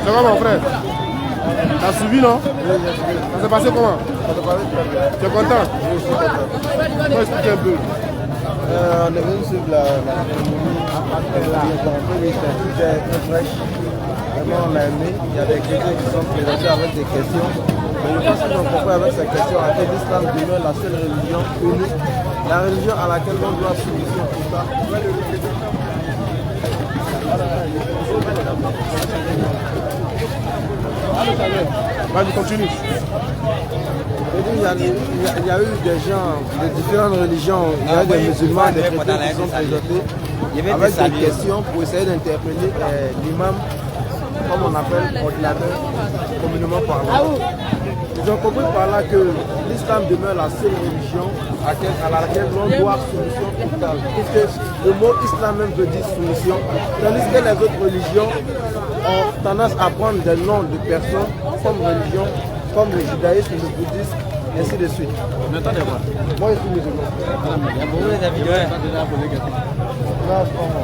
Ça va mon frère? T'as suivi non? Ça s'est passé comment? Tu es content? Oui, je suis content. Moi explique un peu. On est venu suivre la c'était fraîche. Vraiment on l'a aimé. Il y a des chrétiens qui sont présentés avec des questions. Mais je pense qu'ils ont compris avec ces questions à quel l'islam demeure la seule religion unique, la religion à laquelle on doit soumission tout ça. Vas-y, continue. Il y a eu des gens de différentes religions, il y a des musulmans, des chrétiens qui sont présentés avec des questions pour essayer d'interpeller l'imam, comme on appelle ordinateur, communément parlant. Ils ont compris par là que l'islam demeure la seule religion à laquelle l'on doit soumission totale. Puisque le mot islam même veut dire soumission, tandis que les autres religions ont tendance à prendre des noms de personnes comme religion, comme le judaïsme, le bouddhisme, et ainsi de suite. Moi je suis musulman. Il y a beaucoup de vidéos.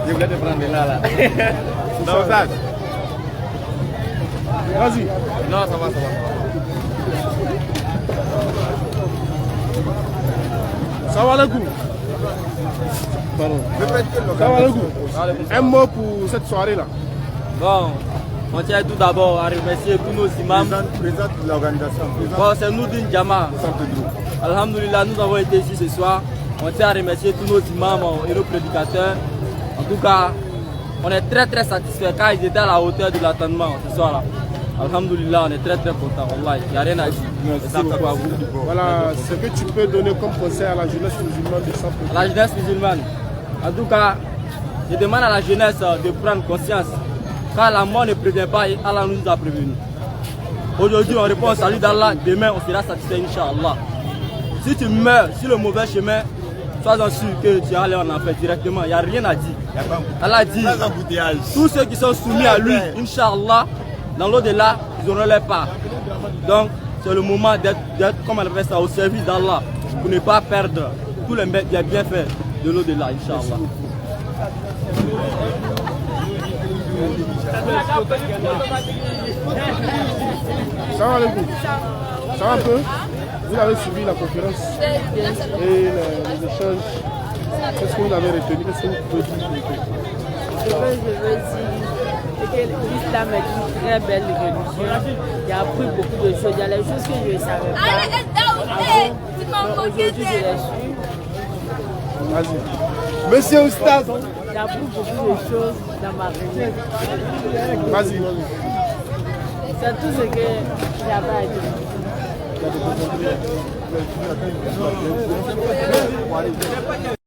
Je voulais te prendre là. Non, ça. Vas-y. Non, ça va. Salam alaikum. Pardon. Salam alaikum. Un mot pour cette soirée là. Bon, On tient tout d'abord à remercier tous nos imams. Présente l'organisation. Bon, c'est Noudine Jama. Alhamdulillah, nous avons été ici ce soir. On tient à remercier tous nos imams et nos prédicateurs. En tout cas, on est très très satisfaits car ils étaient à la hauteur de l'attendement ce soir-là. Alhamdulillah, on est très très contents. Il n'y a rien à dire. Merci beaucoup à vous. Voilà ce que tu peux donner comme conseil à la jeunesse musulmane de Saint-Pédro. À la jeunesse musulmane. En tout cas, je demande à la jeunesse de prendre conscience. Car la mort ne prévient pas et Allah nous a prévenus. Aujourd'hui, on répond au salut d'Allah. Demain, on sera satisfait, Inch'Allah. Si tu meurs sur le mauvais chemin, sois-en sûr que tu vas aller en enfer directement. Il n'y a rien à dire. Allah dit, tous ceux qui sont soumis à lui, Inch'Allah, dans l'au-delà, ils auront leur part. Donc, c'est le moment d'être, comme on appelle ça, au service d'Allah, pour ne pas perdre tous les bienfaits de l'au-delà, Inch'Allah. Salam alaikum. Ça va un peu? Vous avez suivi la conférence et les échanges. Qu'est-ce que vous avez retenu? Qu'est-ce que vous pouvez dire? Ce que je veux dire, c'est que l'islam est une très belle religion. Il y a appris beaucoup de choses. Il y a les choses que je ne savais pas. Aujourd'hui, je les suis. Vas-y. Monsieur Oustaz. J'ai appris beaucoup de choses dans ma vie. Vas-y. C'est tout ce que j'avais à dire.